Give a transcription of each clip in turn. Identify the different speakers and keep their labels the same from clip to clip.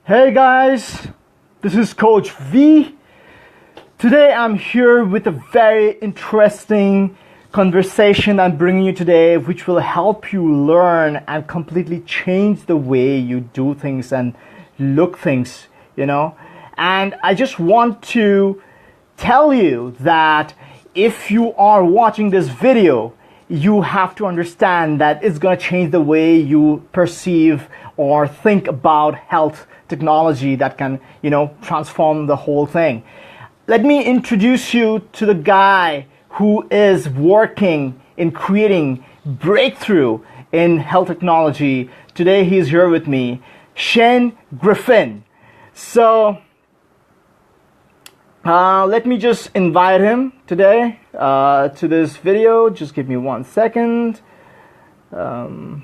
Speaker 1: Hey guys, this is Coach V. Today I'm here with a very interesting conversation I'm bringing you today, which will help you learn and completely change the way you do things and look things. And I just want to tell you that if you are watching this video, you have to understand that it's going to change the way you perceive or think about health technology that can, transform the whole thing. Let me introduce you to the guy who is working in creating breakthrough in health technology. Today he's here with me, Shane Griffin. So let me just invite him today to this video. Just give me 1 second. All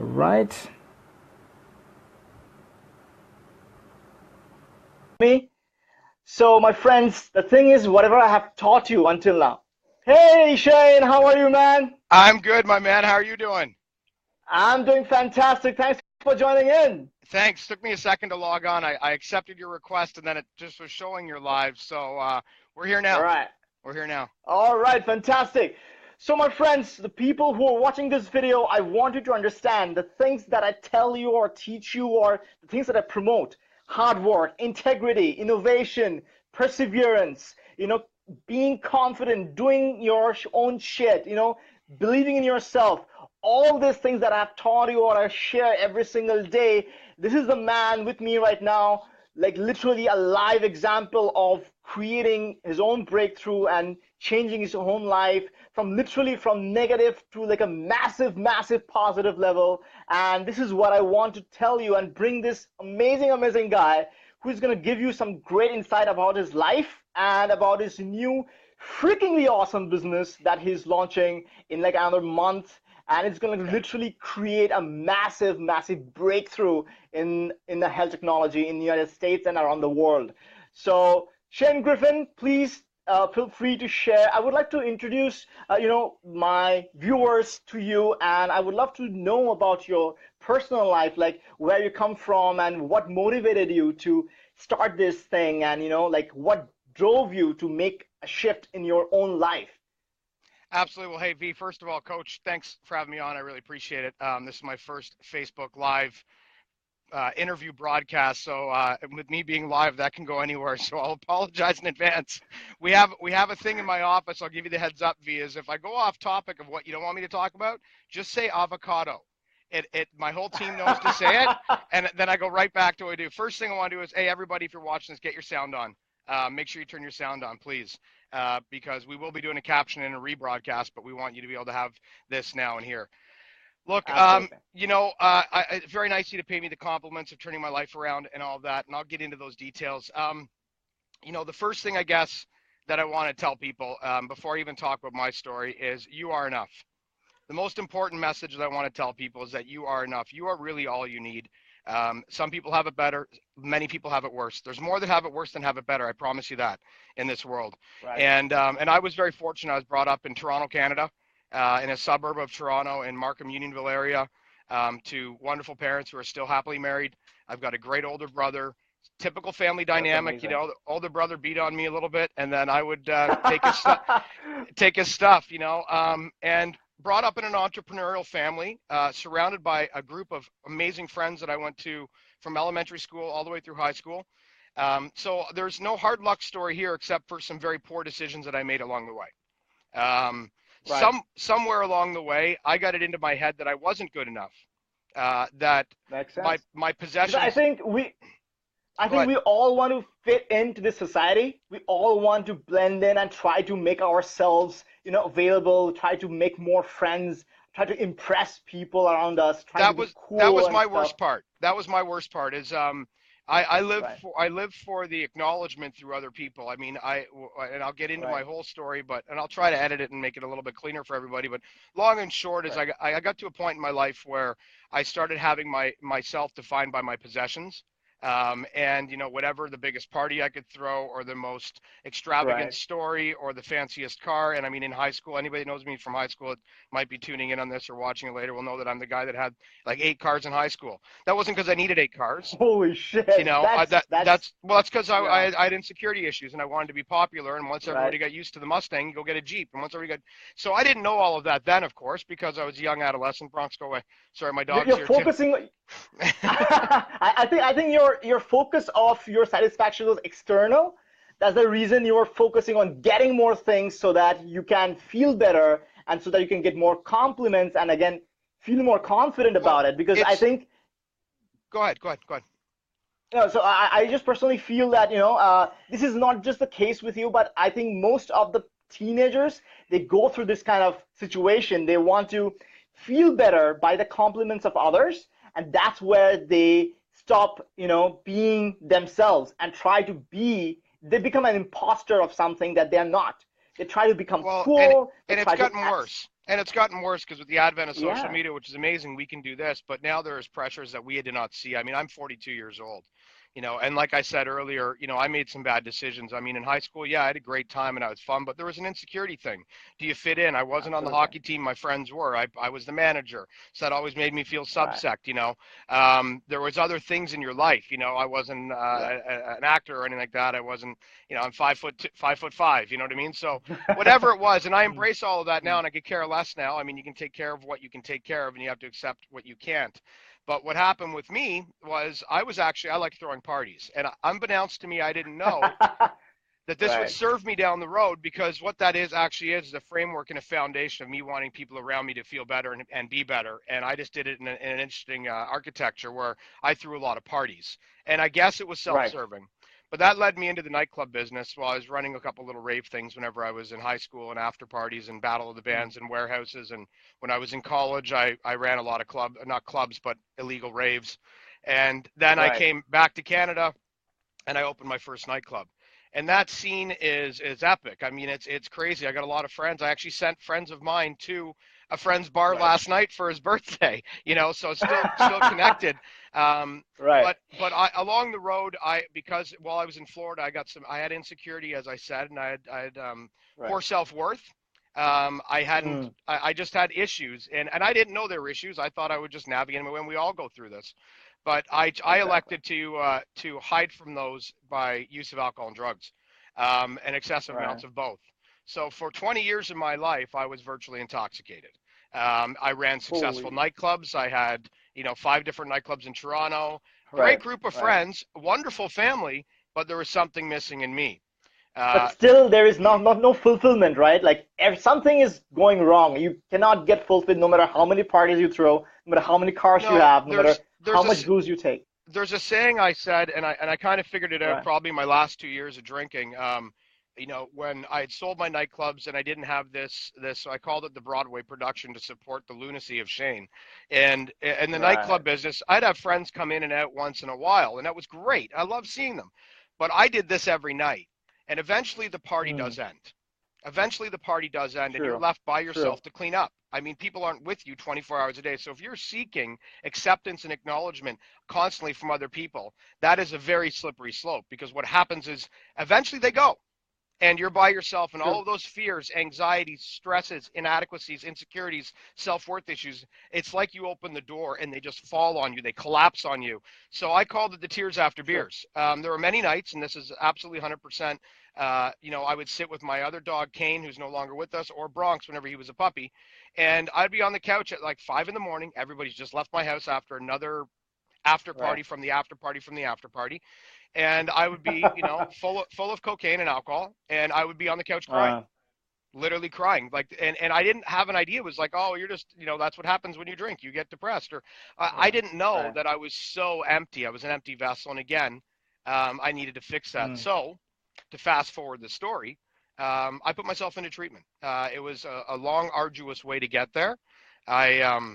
Speaker 1: right. So my friends, the thing is, whatever I have taught you until now. Hey Shane, how are you, man?
Speaker 2: I'm good, my man. How are you doing?
Speaker 1: I'm doing fantastic. Thanks for joining in.
Speaker 2: Thanks. Took me a second to log on. I accepted your request, and then it just was showing you're live. So we're here now.
Speaker 1: All right.
Speaker 2: We're here now.
Speaker 1: All right, fantastic. So my friends, the people who are watching this video, I want you to understand the things that I tell you or teach you or the things that I promote: hard work, integrity, innovation, perseverance, being confident, doing your own shit, believing in yourself. All these things that I've taught you or I share every single day, this is the man with me right now, like literally a live example of creating his own breakthrough and changing his own life from negative to like a massive positive level. And this is what I want to tell you and bring this amazing guy who's going to give you some great insight about his life and about his new freakingly awesome business that he's launching in like another month. And it's going to literally create a massive breakthrough in the health technology in the United States and around the world. So Shane Griffin, please feel free to share. I would like to introduce my viewers to you, and I would love to know about your personal life, like where you come from and what motivated you to start this thing, and like what drove you to make a shift in your own life.
Speaker 2: Absolutely. Well, hey, V, first of all, Coach, thanks for having me on. I really appreciate it. This is my first Facebook Live interview broadcast. So with me being live, that can go anywhere. So I'll apologize in advance. We have a thing in my office. I'll give you the heads up, V, is if I go off topic of what you don't want me to talk about, just say avocado. My whole team knows to say it, and then I go right back to what I do. First thing I want to do is, hey, everybody, if you're watching this, get your sound on. Make sure you turn your sound on, please, because we will be doing a caption and a rebroadcast, but we want you to be able to have this now and here. Look, it's very nice of you to pay me the compliments of turning my life around and all of that, and I'll get into those details. The first thing I guess that I want to tell people before I even talk about my story is you are enough. The most important message that I want to tell people is that you are enough. You are really all you need. Some people have it better. Many people have it worse. There's more that have it worse than have it better. I promise you that in this world.
Speaker 1: Right.
Speaker 2: And I was very fortunate. I was brought up in Toronto, Canada, in a suburb of Toronto in Markham, Unionville area, to wonderful parents who are still happily married. I've got a great older brother. Typical family dynamic. The older brother beat on me a little bit, and then I would take his stuff. And brought up in an entrepreneurial family, surrounded by a group of amazing friends that I went to from elementary school all the way through high school. So there's no hard luck story here except for some very poor decisions that I made along the way.
Speaker 1: Right.
Speaker 2: Somewhere along the way, I got it into my head that I wasn't good enough. That
Speaker 1: Makes sense.
Speaker 2: my possessions.
Speaker 1: I think we all want to fit into this society. We all want to blend in and try to make ourselves, available, try to make more friends, try to impress people around us, try to be cool.
Speaker 2: That was my worst part. That was my worst part is I live for the acknowledgement through other people. I mean, and I'll get into my whole story, and I'll try to edit it and make it a little bit cleaner for everybody. But long and short is I got to a point in my life where I started having myself defined by my possessions. And whatever the biggest party I could throw, or the most extravagant
Speaker 1: Right.
Speaker 2: story, or the fanciest car. And I mean, in high school, anybody that knows me from high school might be tuning in on this or watching it later will know that I'm the guy that had like 8 cars in high school. That wasn't because I needed 8 cars.
Speaker 1: Holy shit. That's
Speaker 2: That's because
Speaker 1: yeah.
Speaker 2: I had insecurity issues and I wanted to be popular. And once
Speaker 1: Right.
Speaker 2: everybody got used to the Mustang, you go get a Jeep. And once everybody got, so I didn't know all of that then, of course, because I was a young adolescent. Bronx, go away. Sorry, my dog's
Speaker 1: You're
Speaker 2: here too.
Speaker 1: focusing. I think your focus of your satisfaction was external. That's the reason you're focusing on getting more things so that you can feel better and so that you can get more compliments and again feel more confident
Speaker 2: Well,
Speaker 1: about it. Because I
Speaker 2: it's
Speaker 1: think
Speaker 2: go ahead, go ahead, go ahead.
Speaker 1: so I just personally feel that this is not just the case with you, but I think most of the teenagers they go through this kind of situation. They want to feel better by the compliments of others, and that's where they stop, being themselves and try to be. They become an imposter of something that they're not. They try to become
Speaker 2: Well,
Speaker 1: cool. They
Speaker 2: and it's
Speaker 1: try to
Speaker 2: gotten
Speaker 1: act.
Speaker 2: worse. And it's gotten worse because with the advent of social
Speaker 1: Yeah,
Speaker 2: media, which is amazing, we can do this, but now there's pressures that we did not see. I mean, I'm 42 years old, and like I said earlier, I made some bad decisions. I mean, in high school, yeah, I had a great time and I was fun, but there was an insecurity thing. Do you fit in? I wasn't on the
Speaker 1: absolutely.
Speaker 2: hockey team my friends were. I was the manager, so that always made me feel
Speaker 1: Right,
Speaker 2: subsect. There was other things in your life. I wasn't
Speaker 1: right.
Speaker 2: an actor or anything like that. I wasn't, I'm 5'5". You know what I mean? So whatever it was, and I
Speaker 1: Mm,
Speaker 2: embrace all of that now,
Speaker 1: mm.
Speaker 2: and I could care less now. I mean, you can take care of what you can take care of, and you have to accept what you can't. But what happened with me was I like throwing parties, and unbeknownst to me, I didn't know that this would
Speaker 1: Right.
Speaker 2: serve me down the road, because what that is actually is the framework and a foundation of me wanting people around me to feel better and be better. And I just did it in an interesting architecture where I threw a lot of parties, and I guess it was
Speaker 1: Right.
Speaker 2: self-serving. But that led me into the nightclub business while I was running a couple little rave things whenever I was in high school, and after parties and battle of the
Speaker 1: Mm.
Speaker 2: bands and warehouses. And when I was in college, I ran a lot of not clubs, but illegal raves. And then I
Speaker 1: Right.
Speaker 2: came back to Canada and I opened my first nightclub. And that scene is epic. I mean, it's crazy. I got a lot of friends. I actually sent friends of mine to a friend's bar
Speaker 1: Right.
Speaker 2: last night for his birthday. So still connected. Um,
Speaker 1: Right.
Speaker 2: along the road, because while I was in Florida, I had insecurity, as I said, and I had
Speaker 1: Right.
Speaker 2: poor self worth.
Speaker 1: Mm.
Speaker 2: I just had issues, and I didn't know there were issues. I thought I would just navigate them, and we all go through this. But I
Speaker 1: Exactly.
Speaker 2: elected to hide from those by use of alcohol and drugs, and excessive
Speaker 1: Right.
Speaker 2: amounts of both. So for 20 years of my life, I was virtually intoxicated. I ran successful
Speaker 1: Holy.
Speaker 2: nightclubs. I had 5 different nightclubs in Toronto. Great
Speaker 1: Right.
Speaker 2: group of
Speaker 1: Right.
Speaker 2: friends, wonderful family, but there was something missing in me.
Speaker 1: But
Speaker 2: Uh,
Speaker 1: still, there is no fulfillment, right? Like if something is going wrong, you cannot get fulfilled no matter how many parties you throw, no matter how many cars you
Speaker 2: no,
Speaker 1: have, no matter how much booze you take.
Speaker 2: there's a saying I said, and I kind of figured it out
Speaker 1: Right.
Speaker 2: probably my last 2 years of drinking. When I had sold my nightclubs and I didn't have this, so I called it the Broadway production to support the lunacy of Shane. And in the
Speaker 1: Right.
Speaker 2: nightclub business, I'd have friends come in and out once in a while, and that was great. I love seeing them, but I did this every night, and eventually the party
Speaker 1: Mm.
Speaker 2: does end. Eventually the party does end, and you're
Speaker 1: True.
Speaker 2: left by
Speaker 1: True.
Speaker 2: yourself to clean up. I mean, people aren't with you 24 hours a day. So if you're seeking acceptance and acknowledgement constantly from other people, that is a very slippery slope, because what happens is eventually they go and you're by yourself, and all
Speaker 1: True.
Speaker 2: of those fears, anxieties, stresses, inadequacies, insecurities, self-worth issues, it's like you open the door and they just fall on you, they collapse on you. So I called it the tears after
Speaker 1: True.
Speaker 2: beers. There were many nights, and this is absolutely 100%. I would sit with my other dog Kane, who's no longer with us, or Bronx whenever he was a puppy, and I'd be on the couch at like 5 in the morning. Everybody's just left my house after another after
Speaker 1: Right.
Speaker 2: party from the after party from the after party, and I would be, full of cocaine and alcohol, and I would be on the couch crying,
Speaker 1: Uh,
Speaker 2: literally crying. Like, and I didn't have an idea. It was like, oh, you're just, that's what happens when you drink. You get depressed, or I
Speaker 1: right.
Speaker 2: didn't know
Speaker 1: Right.
Speaker 2: that I was so empty. I was an empty vessel, and again, I needed to fix that.
Speaker 1: Mm.
Speaker 2: So, to fast forward the story, I put myself into treatment. It was a long, arduous way to get there. I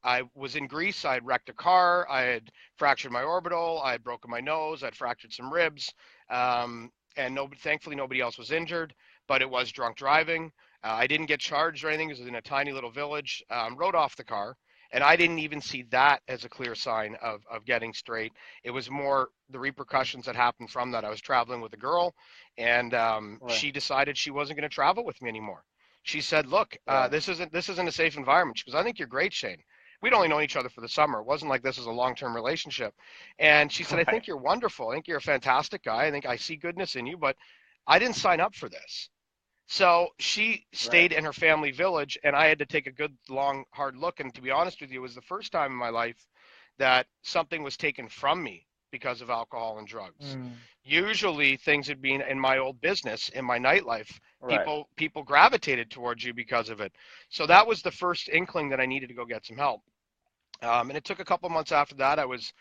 Speaker 2: I was in Greece. I had wrecked a car. I had fractured my orbital. I had broken my nose. I'd fractured some ribs. And thankfully, nobody else was injured, but it was drunk driving. I didn't get charged or anything because it was in a tiny little village. Wrote off the car. And I didn't even see that as a clear sign of getting straight. It was more the repercussions that happened from that. I was traveling with a girl, and
Speaker 1: Right.
Speaker 2: she decided she wasn't going to travel with me anymore. She said, "Look,
Speaker 1: Right.
Speaker 2: this isn't a safe environment." She goes, "I think you're great, Shane." We'd only known each other for the summer. It wasn't like this was a long-term relationship. And she said, "I
Speaker 1: Right.
Speaker 2: think you're wonderful. I think you're a fantastic guy. I think I see goodness in you, but I didn't sign up for this." So she
Speaker 1: Right.
Speaker 2: stayed in her family village, and I had to take a good, long, hard look. And to be honest with you, it was the first time in my life that something was taken from me because of alcohol and drugs.
Speaker 1: Mm.
Speaker 2: Usually, things had been in my old business, in my nightlife.
Speaker 1: Right.
Speaker 2: People gravitated towards you because of it. So that was the first inkling that I needed to go get some help. And it took a couple months after that. I was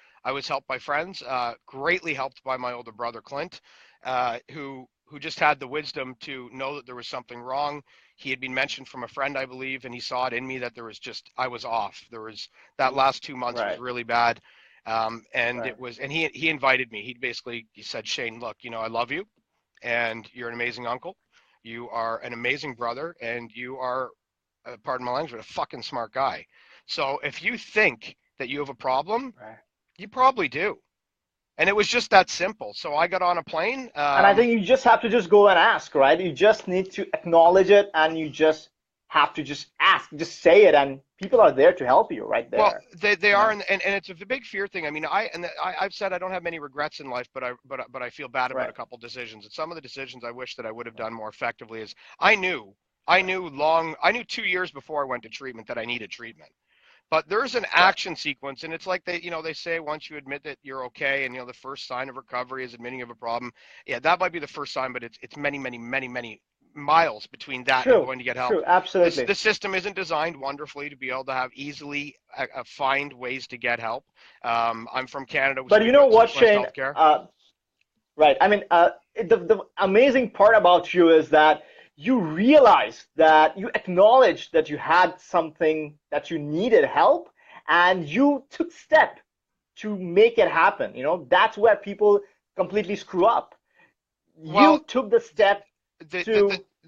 Speaker 2: helped by friends, greatly helped by my older brother Clint, who just had the wisdom to know that there was something wrong. He had been mentioned from a friend, I believe, and he saw it in me that there was just I was off. There was that last 2 months was
Speaker 1: Right.
Speaker 2: really bad, and
Speaker 1: Right.
Speaker 2: it was. And he invited me. He said, Shane, look, I love you, and you're an amazing uncle. You are an amazing brother, and you are, pardon my language, but a fucking smart guy. So if you think that you have a problem,
Speaker 1: Right.
Speaker 2: you probably do. And it was just that simple. So I got on a plane.
Speaker 1: And I think you just have to just go and ask, right? You just need to acknowledge it, and you just have to just ask, just say it, and people are there to help you right
Speaker 2: Well,
Speaker 1: there.
Speaker 2: they
Speaker 1: You
Speaker 2: are,
Speaker 1: know?
Speaker 2: and it's a big fear thing. I mean, I've said I don't have many regrets in life, but I feel bad about a
Speaker 1: Right.
Speaker 2: couple decisions. And some of the decisions I wish that I would have done more effectively is I knew 2 years before I went to treatment that I needed treatment. But there's an
Speaker 1: Right.
Speaker 2: action sequence, and it's like they say once you admit that you're okay, and the first sign of recovery is admitting you have a problem. Yeah, that might be the first sign, but it's many, many, many, many miles between that and
Speaker 1: True.
Speaker 2: going to get help.
Speaker 1: True.
Speaker 2: This
Speaker 1: Absolutely.
Speaker 2: the system isn't designed wonderfully to be able to have easily find ways to get help. I'm from Canada, so
Speaker 1: But
Speaker 2: we
Speaker 1: you
Speaker 2: do
Speaker 1: know
Speaker 2: it
Speaker 1: what,
Speaker 2: centralized
Speaker 1: Shane?
Speaker 2: healthcare.
Speaker 1: Right. I mean, the amazing part about you is that you realized that you acknowledged that you had something that you needed help, and you took step to make it happen. That's where people completely screw up.
Speaker 2: Well,
Speaker 1: You took the step
Speaker 2: the the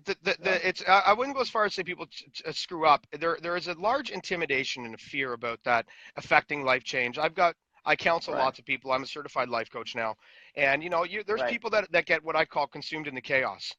Speaker 2: the
Speaker 1: to,
Speaker 2: it's I wouldn't go as far as say people screw up. There is a large intimidation and a fear about that affecting life change. I counsel
Speaker 1: right,
Speaker 2: lots of people. I'm a certified life coach now, and there's
Speaker 1: right,
Speaker 2: people that get what I call consumed in the chaos,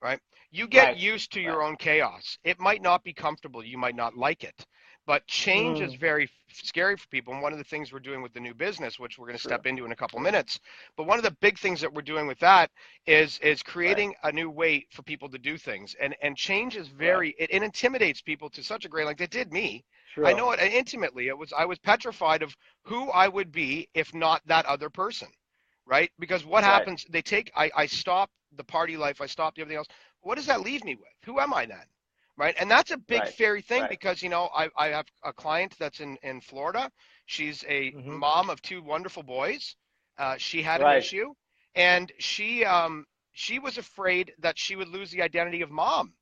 Speaker 2: right? You get
Speaker 1: right,
Speaker 2: used to
Speaker 1: right.
Speaker 2: your own chaos. It might not be comfortable. You might not like it, but change is
Speaker 1: Mm,
Speaker 2: very scary for people. And one of the things we're doing with the new business, which we're going to
Speaker 1: true,
Speaker 2: step into in a couple
Speaker 1: true.
Speaker 2: minutes, but one of the big things that we're doing with that is
Speaker 1: Right,
Speaker 2: creating a new way for people to do things. And change is
Speaker 1: right.
Speaker 2: it intimidates people to such a great, like it did me. I
Speaker 1: True.
Speaker 2: know it intimately. I was petrified of who I would be if not that other person, right? Because what
Speaker 1: Right,
Speaker 2: happens, I stop the party life, I stop everything else. What does that leave me with? Who am I then? Right. And that's a big
Speaker 1: right,
Speaker 2: fairy thing
Speaker 1: right.
Speaker 2: because, I have a client that's in Florida. She's a
Speaker 1: Hmm.
Speaker 2: mom of two wonderful boys. She had an
Speaker 1: Right.
Speaker 2: issue, and she was afraid that she would lose the identity of mom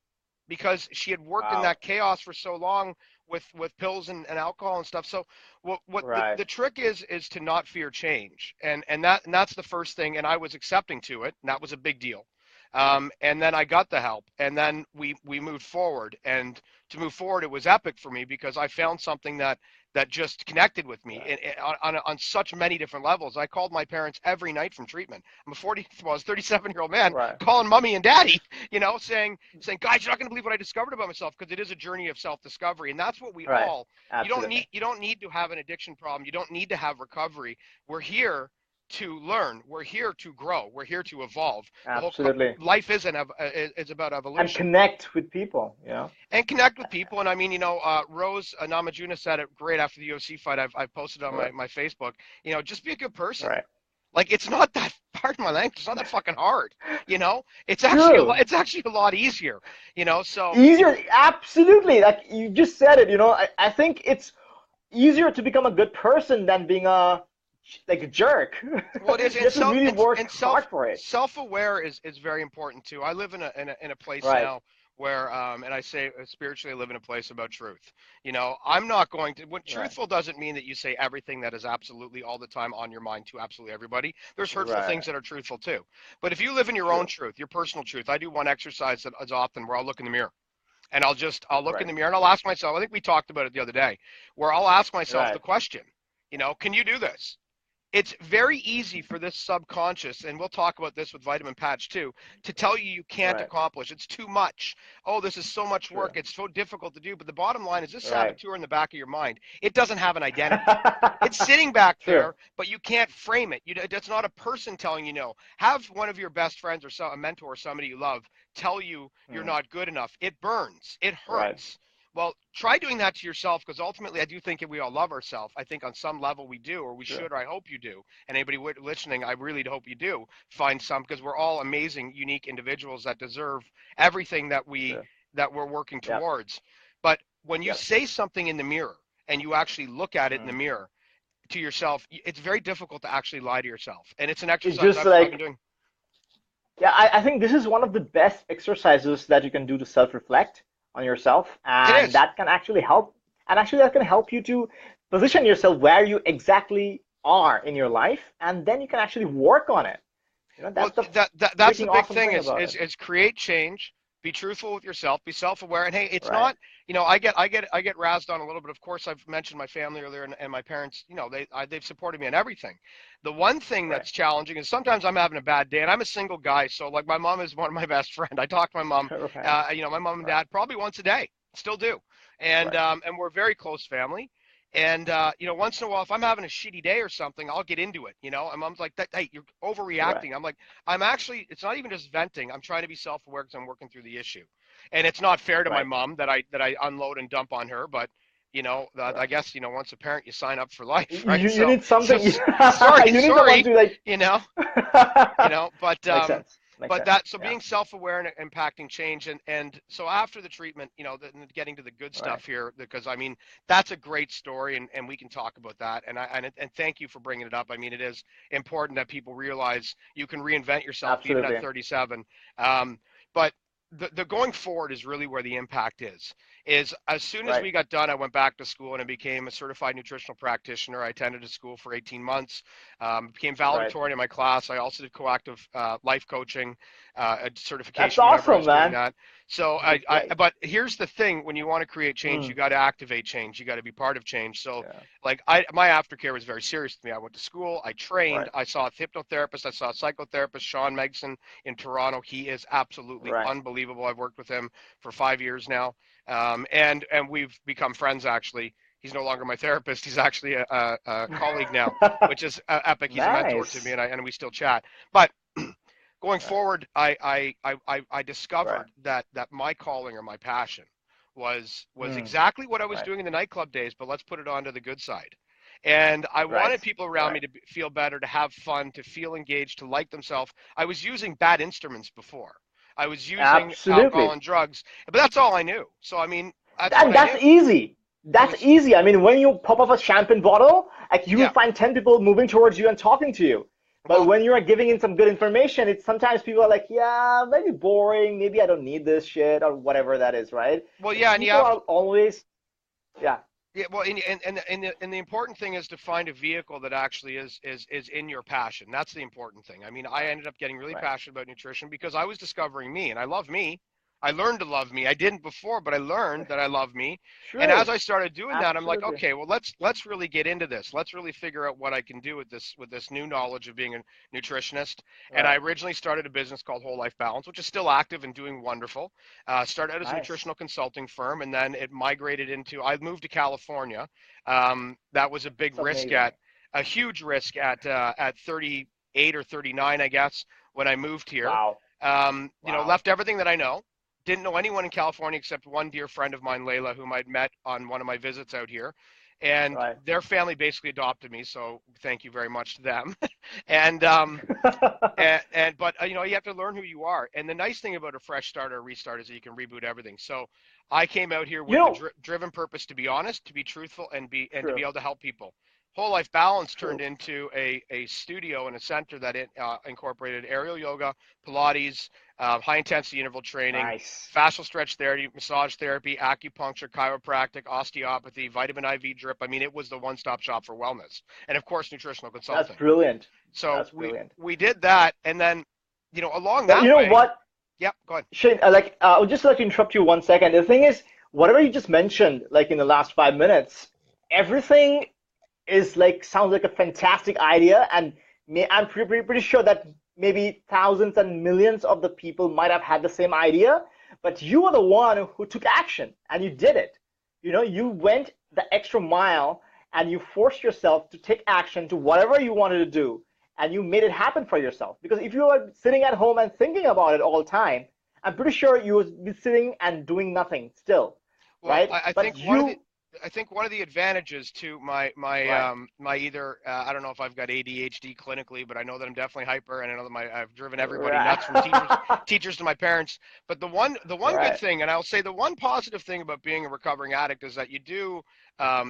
Speaker 2: because she had worked in
Speaker 1: Wow.
Speaker 2: that chaos for so long with pills and alcohol and stuff. So what
Speaker 1: Right,
Speaker 2: the trick is to not fear change. And that's the first thing. And I was accepting to it, and that was a big deal. And then I got the help, and then we moved forward. And to move forward, it was epic for me because I found something that just connected with me
Speaker 1: right,
Speaker 2: on such many different levels. I called my parents every night from treatment. I was a 37-year-old man
Speaker 1: right,
Speaker 2: calling mommy and daddy, saying, guys, you're not going to believe what I discovered about myself, because it is a journey of self-discovery, and that's what we
Speaker 1: right.
Speaker 2: all.
Speaker 1: Absolutely.
Speaker 2: You don't need to have an addiction problem. You don't need to have recovery. We're here to learn. We're here to grow. We're here to evolve. The whole
Speaker 1: Absolutely.
Speaker 2: life is about
Speaker 1: And
Speaker 2: evolution
Speaker 1: connect with people.
Speaker 2: and connect with people. And I mean, Rose Namajuna said it great after the UFC fight. I've posted on
Speaker 1: Right,
Speaker 2: my Facebook. Just be a good person.
Speaker 1: right.
Speaker 2: Like, it's not that, pardon my language, it's not that fucking hard.
Speaker 1: True.
Speaker 2: It's actually a lot easier. So
Speaker 1: Easier, absolutely. Like you just said it. I think it's easier to become a good person than being a jerk.
Speaker 2: well, it is,
Speaker 1: You have to really work hard for it.
Speaker 2: self-aware is very important too. I live in a place
Speaker 1: Right,
Speaker 2: now where and I say spiritually I live in a place about truth. I'm not going to what
Speaker 1: right,
Speaker 2: truthful doesn't mean that you say everything that is absolutely all the time on your mind to absolutely everybody. There's hurtful
Speaker 1: right.
Speaker 2: things that are truthful too. But if you live in your own
Speaker 1: True.
Speaker 2: truth, your personal truth, I do one exercise that is often where I'll look in the mirror And I'll look in
Speaker 1: Right.
Speaker 2: the mirror and I'll ask myself, I think we talked about it the other day, where I'll ask myself the
Speaker 1: Right.
Speaker 2: question, can you do this? It's very easy for this subconscious, and we'll talk about this with vitamin patch too, to tell you can't
Speaker 1: Right.
Speaker 2: accomplish. It's too much. Oh, this is so much
Speaker 1: True.
Speaker 2: work. It's so difficult to do. But the bottom line is this
Speaker 1: Right.
Speaker 2: saboteur in the back of your mind, it doesn't have an identity. It's sitting back
Speaker 1: True.
Speaker 2: there, but you can't frame it. That's not a person telling you no. Have one of your best friends or a mentor or somebody you love tell you you're
Speaker 1: Mm.
Speaker 2: not good enough. It burns. It
Speaker 1: Right.
Speaker 2: hurts. Well, try doing that to yourself, because ultimately I do think we all love ourselves. I think on some level we do, or we
Speaker 1: True.
Speaker 2: should, or I hope you do. And anybody listening, I really hope you do find some, because we're all amazing, unique individuals that deserve everything
Speaker 1: True.
Speaker 2: that we're working
Speaker 1: Yep.
Speaker 2: towards. But when you
Speaker 1: Yep.
Speaker 2: say something in the mirror and you actually look at it in the
Speaker 1: Mm.
Speaker 2: mirror to yourself, it's very difficult to actually lie to yourself. And it's an
Speaker 1: It's
Speaker 2: exercise
Speaker 1: just
Speaker 2: I've been
Speaker 1: like,
Speaker 2: doing.
Speaker 1: yeah, I think this is one of the best exercises that you can do to self-reflect on yourself,
Speaker 2: It
Speaker 1: and
Speaker 2: is.
Speaker 1: that can actually help. And actually, that can help you to position yourself where you exactly are in your life, and then you can actually work on it.
Speaker 2: Well,
Speaker 1: That's the
Speaker 2: that's the
Speaker 1: freaking
Speaker 2: big
Speaker 1: awesome
Speaker 2: thing
Speaker 1: thing
Speaker 2: is,
Speaker 1: about
Speaker 2: is
Speaker 1: it.
Speaker 2: is create change, be truthful with yourself, be self-aware. And hey, it's
Speaker 1: Right.
Speaker 2: not, I get razzed on a little bit. Of course, I've mentioned my family earlier, and my parents, they've supported me in everything. The one thing
Speaker 1: Right.
Speaker 2: that's challenging is sometimes I'm having a bad day, and I'm a single guy, so like my mom is one of my best friends. I talk to my mom,
Speaker 1: Right.
Speaker 2: my mom and
Speaker 1: Right.
Speaker 2: dad probably once a day, still do, and
Speaker 1: Right.
Speaker 2: um, and we're a very close family. And once in a while, if I'm having a shitty day or something, I'll get into it. And mom's like, "Hey, you're
Speaker 1: Right.
Speaker 2: overreacting." I'm like, I'm actually, it's not even just venting. I'm trying to be self-aware because I'm working through the issue. And it's not fair to my
Speaker 1: Right.
Speaker 2: mom that I unload and dump on her, but I
Speaker 1: Right.
Speaker 2: guess, once a parent, you sign up for life, right?
Speaker 1: You
Speaker 2: So,
Speaker 1: need
Speaker 2: so
Speaker 1: something.
Speaker 2: sorry,
Speaker 1: You need someone
Speaker 2: sorry,
Speaker 1: to like.
Speaker 2: you know, but
Speaker 1: Makes sense. Makes sense. Yeah.
Speaker 2: being self-aware and impacting change, and so after the treatment, getting to the good
Speaker 1: Right.
Speaker 2: stuff here, because I mean that's a great story, and we can talk about that, and thank you for bringing it up. I mean, it is important that people realize you can reinvent yourself even at
Speaker 1: Absolutely.
Speaker 2: 37. But the going forward is really where the impact is as soon as
Speaker 1: Right.
Speaker 2: we got done, I went back to school and I became a certified nutritional practitioner. I attended a school for 18 months, became
Speaker 1: Right.
Speaker 2: valedictorian in my class. I also did coactive life coaching, a
Speaker 1: That's
Speaker 2: certification whenever I
Speaker 1: awesome,
Speaker 2: was doing
Speaker 1: man.
Speaker 2: that. So
Speaker 1: Like.
Speaker 2: but here's the thing: when you want to create change, you
Speaker 1: Mm.
Speaker 2: got to activate change. You got to be part of change. So,
Speaker 1: Yeah.
Speaker 2: like, my aftercare was very serious to me. I went to school, I trained,
Speaker 1: Right.
Speaker 2: I saw a hypnotherapist, I saw a psychotherapist, Sean Megson in Toronto. He is absolutely
Speaker 1: Right.
Speaker 2: unbelievable. I've worked with him for 5 years now, and we've become friends. Actually, he's no longer my therapist. He's actually a colleague now, which is epic. He's a mentor to me,
Speaker 1: Nice.
Speaker 2: and we still chat. But going
Speaker 1: Right.
Speaker 2: forward, I
Speaker 1: Right.
Speaker 2: discovered that my calling or my passion was
Speaker 1: Mm.
Speaker 2: exactly what I was
Speaker 1: Right.
Speaker 2: doing in the nightclub days, but let's put it onto the good side. And I
Speaker 1: Right.
Speaker 2: wanted people around me
Speaker 1: Right.
Speaker 2: to feel better, to have fun, to feel engaged, to like themselves. I was using bad instruments before. I was using alcohol
Speaker 1: Absolutely.
Speaker 2: and drugs, but that's all I knew. So I mean, that's what
Speaker 1: And
Speaker 2: I
Speaker 1: that's
Speaker 2: knew.
Speaker 1: easy.
Speaker 2: It
Speaker 1: That's
Speaker 2: was,
Speaker 1: easy. I mean, when you pop up a champagne bottle, like you will
Speaker 2: yeah.
Speaker 1: find 10 people moving towards you and talking to you. But
Speaker 2: Well,
Speaker 1: when you are giving in some good information, it's sometimes people are like, yeah, maybe boring, maybe I don't need this shit or whatever that is, right?
Speaker 2: yeah, and you
Speaker 1: People
Speaker 2: have
Speaker 1: are
Speaker 2: to.
Speaker 1: always, yeah,
Speaker 2: Yeah, well, and the important thing is to find a vehicle that actually is in your passion. That's the important thing. I mean, I ended up getting really
Speaker 1: right.
Speaker 2: passionate about nutrition because I was discovering me, and I love me. I learned to love me. I didn't before, but I learned that I love me. And as
Speaker 1: True.
Speaker 2: I started doing that, I'm like,
Speaker 1: Absolutely.
Speaker 2: okay, well, let's really get into this. Let's really figure out what I can do with this new knowledge of being a nutritionist. And I
Speaker 1: Right.
Speaker 2: originally started a business called Whole Life Balance, which is still active and doing wonderful. Started out as a
Speaker 1: Nice.
Speaker 2: nutritional consulting firm, and then it migrated into. I moved to California. That was a big
Speaker 1: It's
Speaker 2: risk
Speaker 1: amazing.
Speaker 2: a huge risk at 38 or 39, I guess, when I moved here.
Speaker 1: Wow. Wow.
Speaker 2: Left everything that I know. Didn't know anyone in California except one dear friend of mine, Layla, whom I'd met on one of my visits out here. And
Speaker 1: Right.
Speaker 2: their family basically adopted me, so thank you very much to them. and um, but you have to learn who you are. And the nice thing about a fresh start or a restart is that you can reboot everything. So I came out here
Speaker 1: You
Speaker 2: with the
Speaker 1: know,
Speaker 2: driven purpose to be honest, to be truthful, and to be
Speaker 1: true,
Speaker 2: able to help people. Whole Life Balance turned
Speaker 1: true.
Speaker 2: into a studio and a center that incorporated aerial yoga, Pilates, high intensity interval training,
Speaker 1: Nice.
Speaker 2: fascial stretch therapy, massage therapy, acupuncture, chiropractic, osteopathy, vitamin IV drip. I mean, it was the one stop shop for wellness, and of course, nutritional
Speaker 1: That's
Speaker 2: consulting.
Speaker 1: brilliant.
Speaker 2: So
Speaker 1: That's
Speaker 2: we
Speaker 1: brilliant.
Speaker 2: we did that, and then along
Speaker 1: But
Speaker 2: that
Speaker 1: you know
Speaker 2: way,
Speaker 1: what?
Speaker 2: Yeah, go ahead.
Speaker 1: Shane, I would just like to interrupt you 1 second. The thing is, whatever you just mentioned, like in the last 5 minutes, everything is like sounds like a fantastic idea, and I'm pretty sure that maybe thousands and millions of the people might have had the same idea, but you were the one who took action and you did it. You went the extra mile and you forced yourself to take action to whatever you wanted to do, and you made it happen for yourself. Because if you were sitting at home and thinking about it all the time, I'm pretty sure you would be sitting and doing nothing still,
Speaker 2: Well,
Speaker 1: right? But you,
Speaker 2: I think one of the advantages to my
Speaker 1: right,
Speaker 2: my either I don't know if I've got ADHD clinically, but I know that I'm definitely hyper, and I know that I've driven everybody
Speaker 1: right,
Speaker 2: nuts from teachers to my parents. But the one good
Speaker 1: right,
Speaker 2: thing, and I'll say the one positive thing about being a recovering addict is that you do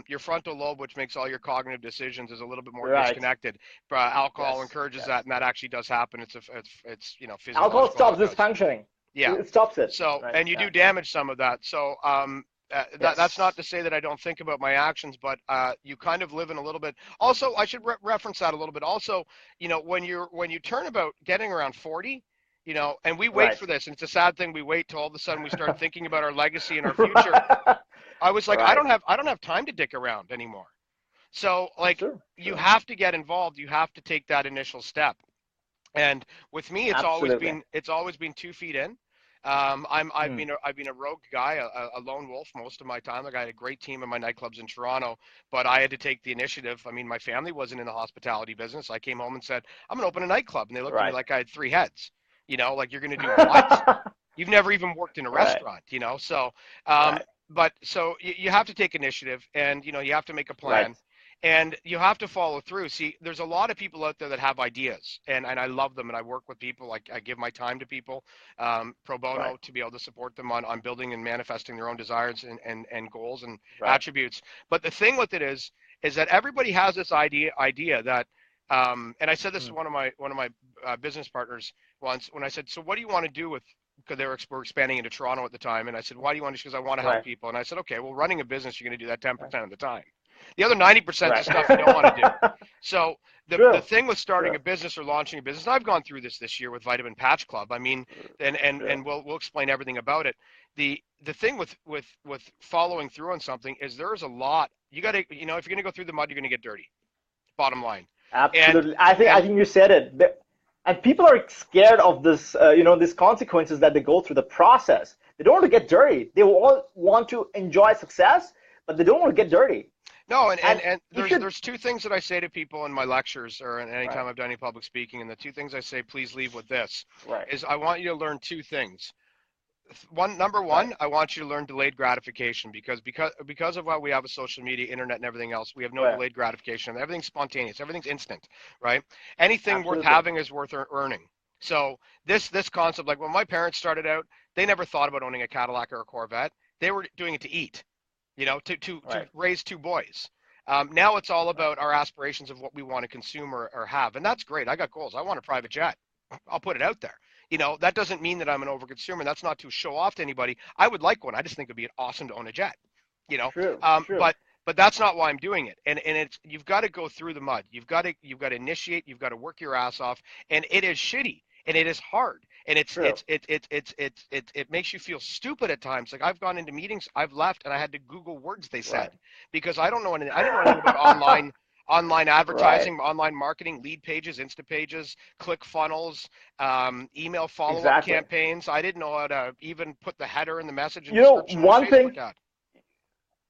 Speaker 2: your frontal lobe, which makes all your cognitive decisions, is a little bit more
Speaker 1: right.
Speaker 2: disconnected. Alcohol
Speaker 1: Yes,
Speaker 2: encourages
Speaker 1: yes.
Speaker 2: that, and that actually does happen. It's
Speaker 1: Alcohol
Speaker 2: physiological how
Speaker 1: stops
Speaker 2: it
Speaker 1: this
Speaker 2: goes.
Speaker 1: functioning.
Speaker 2: Yeah.
Speaker 1: It stops it.
Speaker 2: So,
Speaker 1: Right.
Speaker 2: and you
Speaker 1: Yeah.
Speaker 2: do damage some of that. So, that's not
Speaker 1: Yes.
Speaker 2: to say that I don't think about my actions, but you kind of live in a little bit. Also, I should reference that a little bit. Also, when you turn about getting around 40, and we wait
Speaker 1: Right.
Speaker 2: for this, and it's a sad thing. We wait till all of a sudden we start thinking about our legacy and our future. I was like,
Speaker 1: Right.
Speaker 2: I don't have time to dick around anymore. So, like,
Speaker 1: True.
Speaker 2: you
Speaker 1: True.
Speaker 2: have to get involved. You have to take that initial step. And with me,
Speaker 1: Absolutely.
Speaker 2: it's always been 2 feet in.
Speaker 1: Hmm.
Speaker 2: I've been a rogue guy, a lone wolf most of my time. Like I had a great team in my nightclubs in Toronto, but I had to take the initiative. I mean, my family wasn't in the hospitality business. I came home and said, "I'm gonna open a nightclub," and they looked at me
Speaker 1: Right.
Speaker 2: like I had three heads. Like you're gonna do what? You've never even worked in a
Speaker 1: Right.
Speaker 2: restaurant. So, um,
Speaker 1: Right.
Speaker 2: but so you have to take initiative, and you have to make a
Speaker 1: Right.
Speaker 2: plan, and you have to follow through. See, there's a lot of people out there that have ideas, and I love them, and I work with people. I give my time to people, pro
Speaker 1: Right.
Speaker 2: bono, to be able to support them on building and manifesting their own desires and goals and
Speaker 1: Right.
Speaker 2: attributes. But the thing with it is that everybody has this idea that, and I said this to
Speaker 1: Hmm.
Speaker 2: one of my business partners once when I said, so what do you want to do with, because were expanding into Toronto at the time, and I said, why do you want to? Because I want to help
Speaker 1: Right.
Speaker 2: people, and I said, okay, well, running a business, you're going to do that 10% of the time. The other 90% is
Speaker 1: Right.
Speaker 2: stuff you don't want to do. So the
Speaker 1: True.
Speaker 2: thing with starting
Speaker 1: True.
Speaker 2: a business or launching a business, I've gone through this year with Vitamin Patch Club. I mean,
Speaker 1: True.
Speaker 2: and we'll explain everything about it. The thing with following through on something is there's a lot. You got to, if you're going to go through the mud, you're going to get dirty. Bottom line. And
Speaker 1: Absolutely. I
Speaker 2: and
Speaker 1: think you said it. And people are scared of this, these consequences that they go through the process. They don't want to get dirty. They all want to enjoy success, but they don't want to get dirty.
Speaker 2: no, and, and
Speaker 1: And
Speaker 2: and
Speaker 1: you
Speaker 2: there's
Speaker 1: should.
Speaker 2: there's two things that I say to people in my lectures or
Speaker 1: Right.
Speaker 2: anytime I've done any public speaking, and the two things I say, please leave with this,
Speaker 1: Right.
Speaker 2: is I want you to learn two things. Number
Speaker 1: Right.
Speaker 2: one, I want you to learn delayed gratification because of why we have a social media, internet, and everything else. We have no
Speaker 1: Right.
Speaker 2: delayed gratification. Everything's spontaneous. Everything's instant, right? Anything worth
Speaker 1: Absolutely.
Speaker 2: having is worth earning. So this concept, like when my parents started out, they never thought about owning a Cadillac or a Corvette. They were doing it to eat, to
Speaker 1: Right.
Speaker 2: raise two boys. Now it's all about our aspirations of what we want to consume or have, and that's great. I got goals. I want a private jet. I'll put it out there. That doesn't mean that I'm an overconsumer. That's not to show off to anybody. I would like one. I just think it'd be awesome to own a jet. You know,
Speaker 1: True.
Speaker 2: um,
Speaker 1: True.
Speaker 2: but but that's not why I'm doing it. And it's you've got to go through the mud. You've got to initiate. You've got to work your ass off. And it is shitty. And it is hard. And
Speaker 1: True.
Speaker 2: it makes you feel stupid at times. Like I've gone into meetings, I've left, and I had to Google words they said
Speaker 1: Right.
Speaker 2: because I don't know anything. I didn't know anything about online
Speaker 1: Right.
Speaker 2: advertising, online marketing, lead pages, Insta pages, click funnels, email follow-up
Speaker 1: Exactly.
Speaker 2: campaigns. I didn't know how to even put the header and the message and
Speaker 1: You know,
Speaker 2: description in a
Speaker 1: one thing,
Speaker 2: Facebook ad.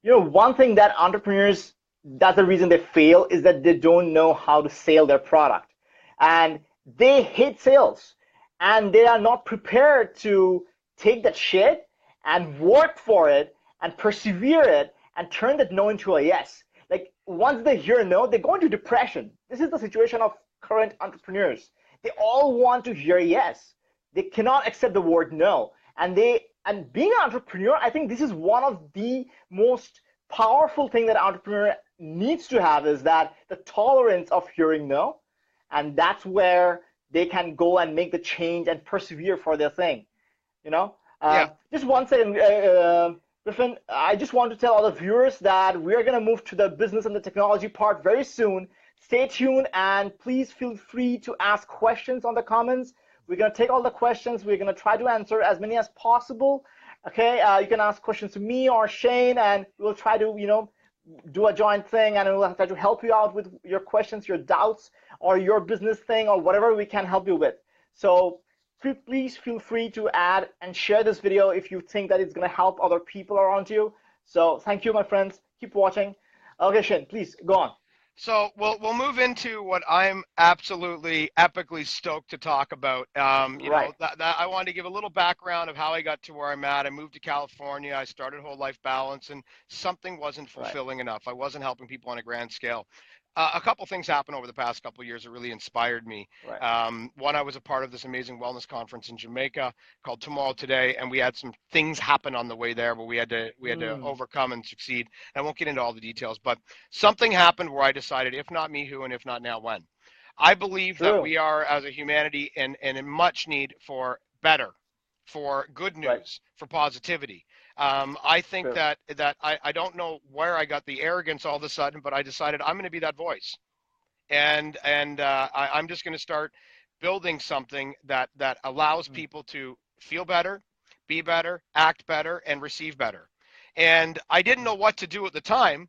Speaker 1: one thing that entrepreneurs, that's the reason they fail is that they don't know how to sell their product. And they hate sales. And they are not prepared to take that shit and work for it and persevere it and turn that no into a yes. Like once they hear no, they go into depression. This is the situation of current entrepreneurs. They all want to hear yes. They cannot accept the word no. And being an entrepreneur, I think this is one of the most powerful thing that an entrepreneur needs to have is that the tolerance of hearing no. And that's where they can go and make the change and persevere for their thing. You know,
Speaker 2: Yeah.
Speaker 1: just 1 second, Griffin. I just want to tell all the viewers that we are going to move to the business and the technology part very soon. Stay tuned and please feel free to ask questions on the comments. We're going to take all the questions. We're going to try to answer as many as possible. Okay, you can ask questions to me or Shane, and we'll try to, do a joint thing, and we'll try to help you out with your questions, your doubts, or your business thing, or whatever we can help you with. So please feel free to add and share this video if you think that it's going to help other people around you. So thank you, my friends. Keep watching. Okay, Shane, please go on.
Speaker 2: So we'll move into what I'm absolutely epically stoked to talk about. You know, that I wanted to give a little background of how I got to where I'm at. I moved to California. I started whole life balance, and something wasn't fulfilling enough. I wasn't helping people on a grand scale. A couple things happened over the past couple of years that really inspired me. One, I was a part of this amazing wellness conference in Jamaica called Tomorrow Today, and we had some things happen on the way there where we had to overcome and succeed. I won't get into all the details, but something happened where I decided, if not me, who, and if not now, when. I believe that we are, as a humanity, in much need for better, for good news, for positivity. I think that I don't know where I got the arrogance all of a sudden, but I decided I'm going to be that voice, and I'm just going to start building something that allows people to feel better, be better, act better, and receive better. And I didn't know what to do at the time,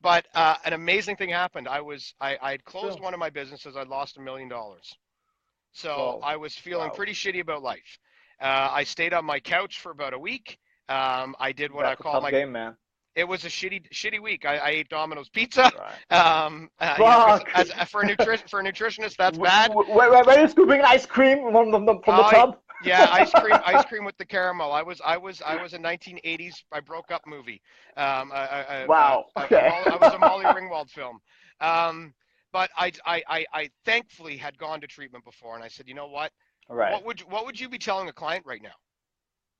Speaker 2: but an amazing thing happened. I had closed one of my businesses. I'd lost $1 million, so I was feeling pretty shitty about life. I stayed on my couch for about a week. I did what I call my
Speaker 1: game, man.
Speaker 2: It was a shitty week. I ate Domino's pizza. For a nutritionist, that's bad.
Speaker 1: Where are you scooping ice cream from the tub?
Speaker 2: Yeah, ice cream with the caramel. I was a 1980s I Broke Up movie.
Speaker 1: Wow.
Speaker 2: I was a Molly Ringwald film. But I thankfully had gone to treatment before, and I said, you know what? What would you be telling a client right now?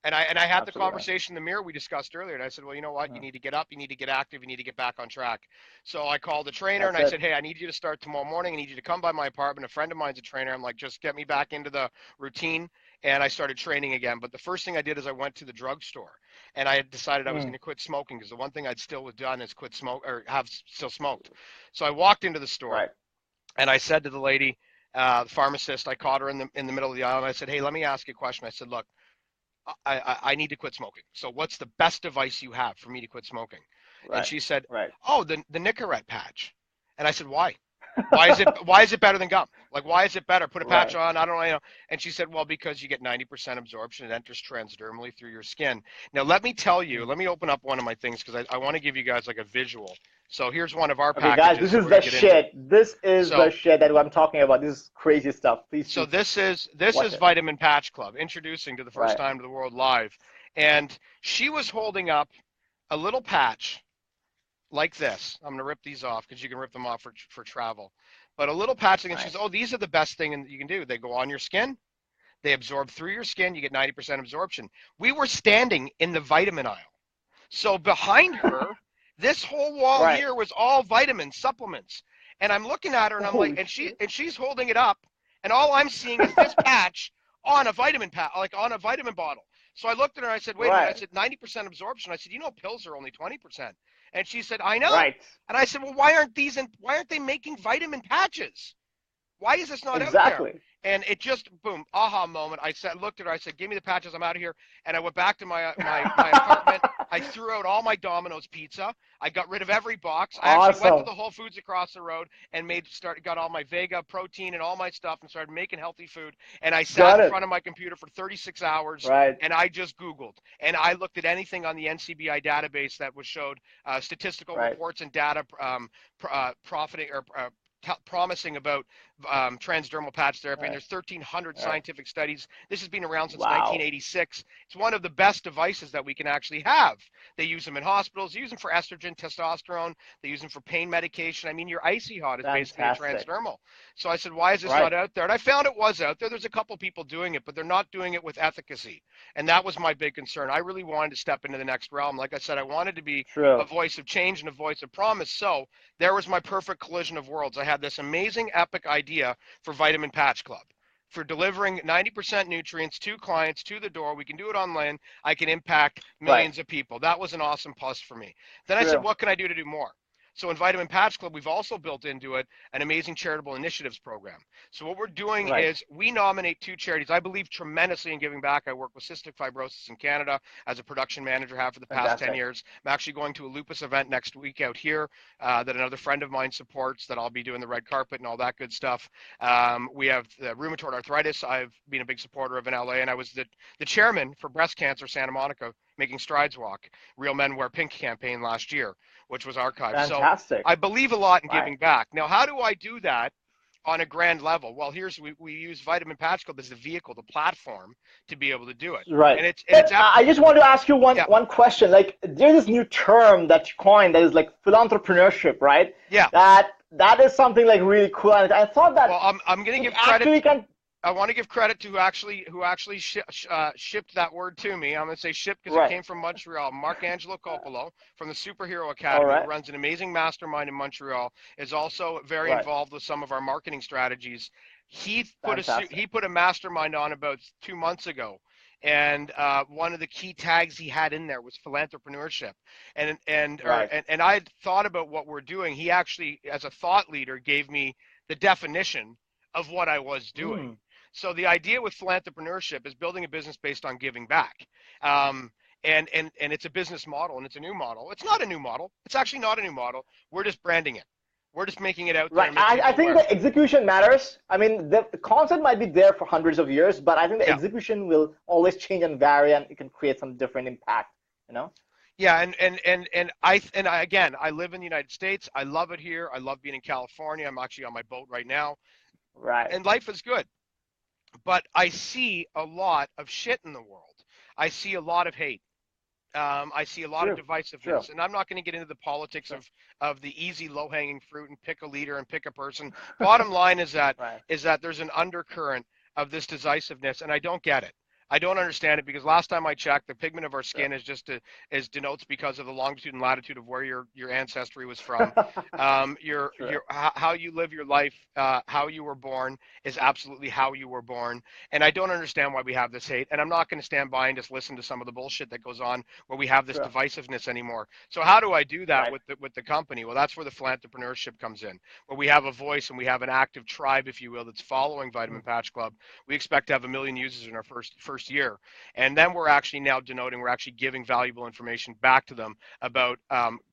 Speaker 2: And I had the conversation in the mirror we discussed earlier, and I said, well, you know what? You need to get up, you need to get active, you need to get back on track. So I called the trainer and I said, hey, I need you to start tomorrow morning. I need you to come by my apartment. A friend of mine's a trainer. I'm like, just get me back into the routine. And I started training again. But the first thing I did is I went to the drugstore, and I had decided I was going to quit smoking, because the one thing I'd still have done is quit smoke, or have still smoked. So I walked into the store and I said to the lady, the pharmacist, I caught her in the middle of the aisle, and I said, hey, let me ask you a question. I said, look, I need to quit smoking. So what's the best advice you have for me to quit smoking? And she said, oh, the Nicorette patch. And I said, why? Why is it better than gum? Like, why is it better? Put a patch on. I don't know. And she said, well, because you get 90% absorption. It enters transdermally through your skin. Now, let me tell you, let me open up one of my things, because I want to give you guys like a visual. So here's one of our packages.
Speaker 1: Guys, this is the shit. This is the shit that I'm talking about. This is crazy stuff. Please.
Speaker 2: So this is Vitamin Patch Club, introducing to the first time to the world live. And she was holding up a little patch like this. I'm going to rip these off, because you can rip them off for travel. But a little patch, and she says, oh, these are the best thing you can do. They go on your skin. They absorb through your skin. You get 90% absorption. We were standing in the vitamin aisle. So behind her, this whole wall here was all vitamins, supplements. And I'm looking at her, and I'm like, and she's holding it up, and all I'm seeing is this patch on a vitamin like on a vitamin bottle. So I looked at her and I said, wait a minute. I said, 90% absorption. I said, you know, pills are only 20%. And she said, I know. And I said, well, why aren't they making vitamin patches? Why is this not out there? And it just, boom, aha moment. I looked at her. I said, give me the patches. I'm out of here. And I went back to my apartment. I threw out all my Domino's pizza. I got rid of every box. I actually went to the Whole Foods across the road and got all my Vega protein and all my stuff, and started making healthy food. And I sat in front of my computer for 36 hours, and I just Googled. And I looked at anything on the NCBI database that showed statistical reports and data promising about transdermal patch therapy, and there's 1,300 scientific studies. This has been around since 1986. It's one of the best devices that we can actually have. They use them in hospitals. They use them for estrogen, testosterone. They use them for pain medication. I mean, your icy hot is basically a transdermal. So I said, why is this not out there? And I found it was out there. There's a couple people doing it, but they're not doing it with efficacy. And that was my big concern. I really wanted to step into the next realm. Like I said, I wanted to be a voice of change and a voice of promise. So there was my perfect collision of worlds. I had this amazing, epic idea for Vitamin Patch Club, for delivering 90% nutrients to clients to the door. We can do it online. I can impact millions of people. That was an awesome plus for me. Then I said, what can I do to do more? So in Vitamin Patch Club, we've also built into it an amazing charitable initiatives program. So what we're doing
Speaker 1: Right.
Speaker 2: is we nominate 2 charities. I believe tremendously in giving back. I work with cystic fibrosis in Canada as a production manager, have for the past 10
Speaker 1: Fantastic.
Speaker 2: years. I'm actually going to a lupus event next week out here that another friend of mine supports, that I'll be doing the red carpet and all that good stuff. We have rheumatoid arthritis. I've been a big supporter of in LA, and I was the chairman for Breast Cancer Santa Monica, Making Strides Walk, Real Men Wear Pink campaign last year, which was archived. So
Speaker 1: Fantastic.
Speaker 2: I believe a lot in
Speaker 1: Right.
Speaker 2: giving back. Now, how do I do that on a grand level? Well, we use Vitamin Patch Club as the vehicle, the platform to be able to do it.
Speaker 1: Right.
Speaker 2: And
Speaker 1: And
Speaker 2: it's
Speaker 1: I just want to ask you
Speaker 2: yeah,
Speaker 1: one question. Like, there's this new term that you coined that is like philanthropreneurship, right?
Speaker 2: yeah.
Speaker 1: That is something like really cool. And I thought that
Speaker 2: Well, I'm going to
Speaker 1: it
Speaker 2: give credit.
Speaker 1: actually can.
Speaker 2: I want to give credit to who actually shipped that word to me. I'm going to say shipped because it
Speaker 1: Right.
Speaker 2: came from Montreal. Mark Angelo Coppola from the Superhero
Speaker 1: All
Speaker 2: Academy, who
Speaker 1: right.
Speaker 2: runs an amazing mastermind in Montreal, is also very
Speaker 1: Right.
Speaker 2: involved with some of our marketing strategies. He
Speaker 1: Fantastic.
Speaker 2: put a mastermind on about 2 months ago, and one of the key tags he had in there was philanthropreneurship,
Speaker 1: Right.
Speaker 2: and I thought about what we're doing. He actually, as a thought leader, gave me the definition of what I was doing.
Speaker 1: Mm.
Speaker 2: So the idea with philanthropreneurship is building a business based on giving back. Um, and it's a business model, and it's a new model. It's not a new model. It's actually not a new model. We're just branding it. We're just making it out there
Speaker 1: Right.
Speaker 2: and making
Speaker 1: I
Speaker 2: people
Speaker 1: think
Speaker 2: aware.
Speaker 1: the execution matters. I mean, the concept might be there for hundreds of years, but I think the
Speaker 2: Yeah.
Speaker 1: execution will always change and vary, and it can create some different impact. You know?
Speaker 2: Yeah, again, I live in the United States. I love it here. I love being in California. I'm actually on my boat right now,
Speaker 1: Right.
Speaker 2: and life is good. But I see a lot of shit in the world. I see a lot of hate. I see a lot of
Speaker 1: True. True.
Speaker 2: divisiveness, and I'm not going to get into the politics
Speaker 1: True.
Speaker 2: of the easy low-hanging fruit and pick a leader and pick a person. Bottom line
Speaker 1: Right.
Speaker 2: is that there's an undercurrent of this decisiveness, and I don't get it. I don't understand it because last time I checked, the pigment of our
Speaker 1: True.
Speaker 2: skin is denotes because of the longitude and latitude of where your ancestry was from.
Speaker 1: True.
Speaker 2: How you live your life, how you were born is absolutely how you were born, and I don't understand why we have this hate. And I'm not going to stand by and just listen to some of the bullshit that goes on where we have this
Speaker 1: True.
Speaker 2: divisiveness anymore. So how do I do that
Speaker 1: Right.
Speaker 2: with the company? Well, that's where the philanthropreneurship comes in, where we have a voice and we have an active tribe, if you will, that's following Vitamin
Speaker 1: Mm.
Speaker 2: Patch Club. We expect to have 1 million users in our first year, and then we're actually now we're actually giving valuable information back to them about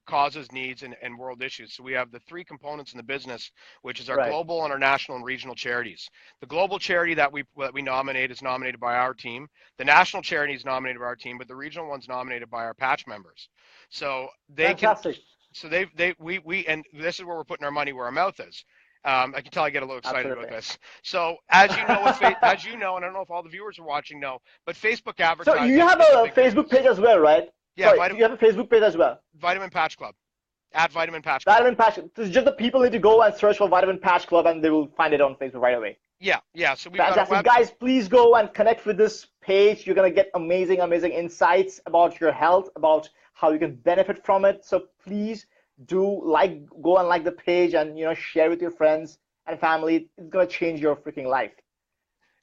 Speaker 2: causes, needs, and world issues. So we have the 3 components in the business, which is our
Speaker 1: Right.
Speaker 2: global and our national and regional charities. The global charity that we nominate is nominated by our team. The national charity is nominated by our team, but the regional one's nominated by our patch members. So they can.
Speaker 1: Fantastic.
Speaker 2: So we and this is where we're putting our money where our mouth is. I can tell I get a little excited about
Speaker 1: Absolutely.
Speaker 2: this. So as you know, as you know, and I don't know if all the viewers are watching know, but Facebook
Speaker 1: So you
Speaker 2: advertising
Speaker 1: have
Speaker 2: is a
Speaker 1: a
Speaker 2: big
Speaker 1: Facebook
Speaker 2: business.
Speaker 1: page as well, right?
Speaker 2: Yeah,
Speaker 1: Sorry, you have a Facebook page as well.
Speaker 2: Vitamin Patch Club, at Vitamin Patch Club.
Speaker 1: Vitamin Patch. It's just the people need to go and search for Vitamin Patch Club, and they will find it on Facebook right away.
Speaker 2: Yeah. So we've got a
Speaker 1: Fantastic.
Speaker 2: web.
Speaker 1: Guys, please go and connect with this page. You're going to get amazing, amazing insights about your health, about how you can benefit from it. So please do go and like the page and, share with your friends and family. It's going to change your freaking life.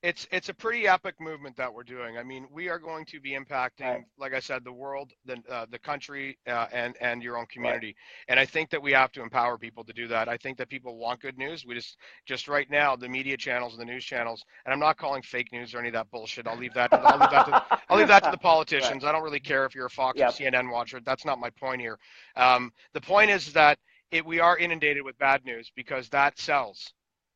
Speaker 2: It's a pretty epic movement that we're doing. I mean, we are going to be impacting,
Speaker 1: Right.
Speaker 2: like I said, the world, the country, and your own
Speaker 1: Right.
Speaker 2: community. And I think that we have to empower people to do that. I think that people want good news. We just right now, the media channels and the news channels, and I'm not calling fake news or any of that bullshit. I'll leave that to the
Speaker 1: Right.
Speaker 2: politicians. I don't really care if you're a Fox or
Speaker 1: Yep.
Speaker 2: CNN watcher. That's not my point here. The point is that we are inundated with bad news because that sells.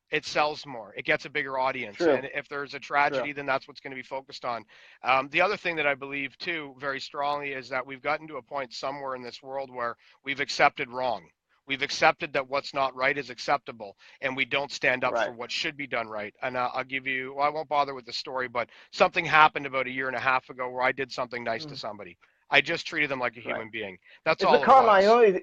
Speaker 2: It sells more. It gets a bigger audience.
Speaker 1: True.
Speaker 2: And if there's a
Speaker 1: True.
Speaker 2: tragedy, then that's what's going to be focused on. The other thing that I believe, too, very strongly is that we've gotten to a point somewhere in this world where we've accepted wrong. We've accepted that what's not right is acceptable, and we don't stand up for
Speaker 1: Right.
Speaker 2: what should be done right. And I'll give you, well, I won't bother with the story, but something happened about a year and a half ago where I did something nice to
Speaker 1: Mm.
Speaker 2: somebody. I just treated them like a
Speaker 1: Right.
Speaker 2: human being. That's
Speaker 1: It's the
Speaker 2: all it
Speaker 1: karma,
Speaker 2: was.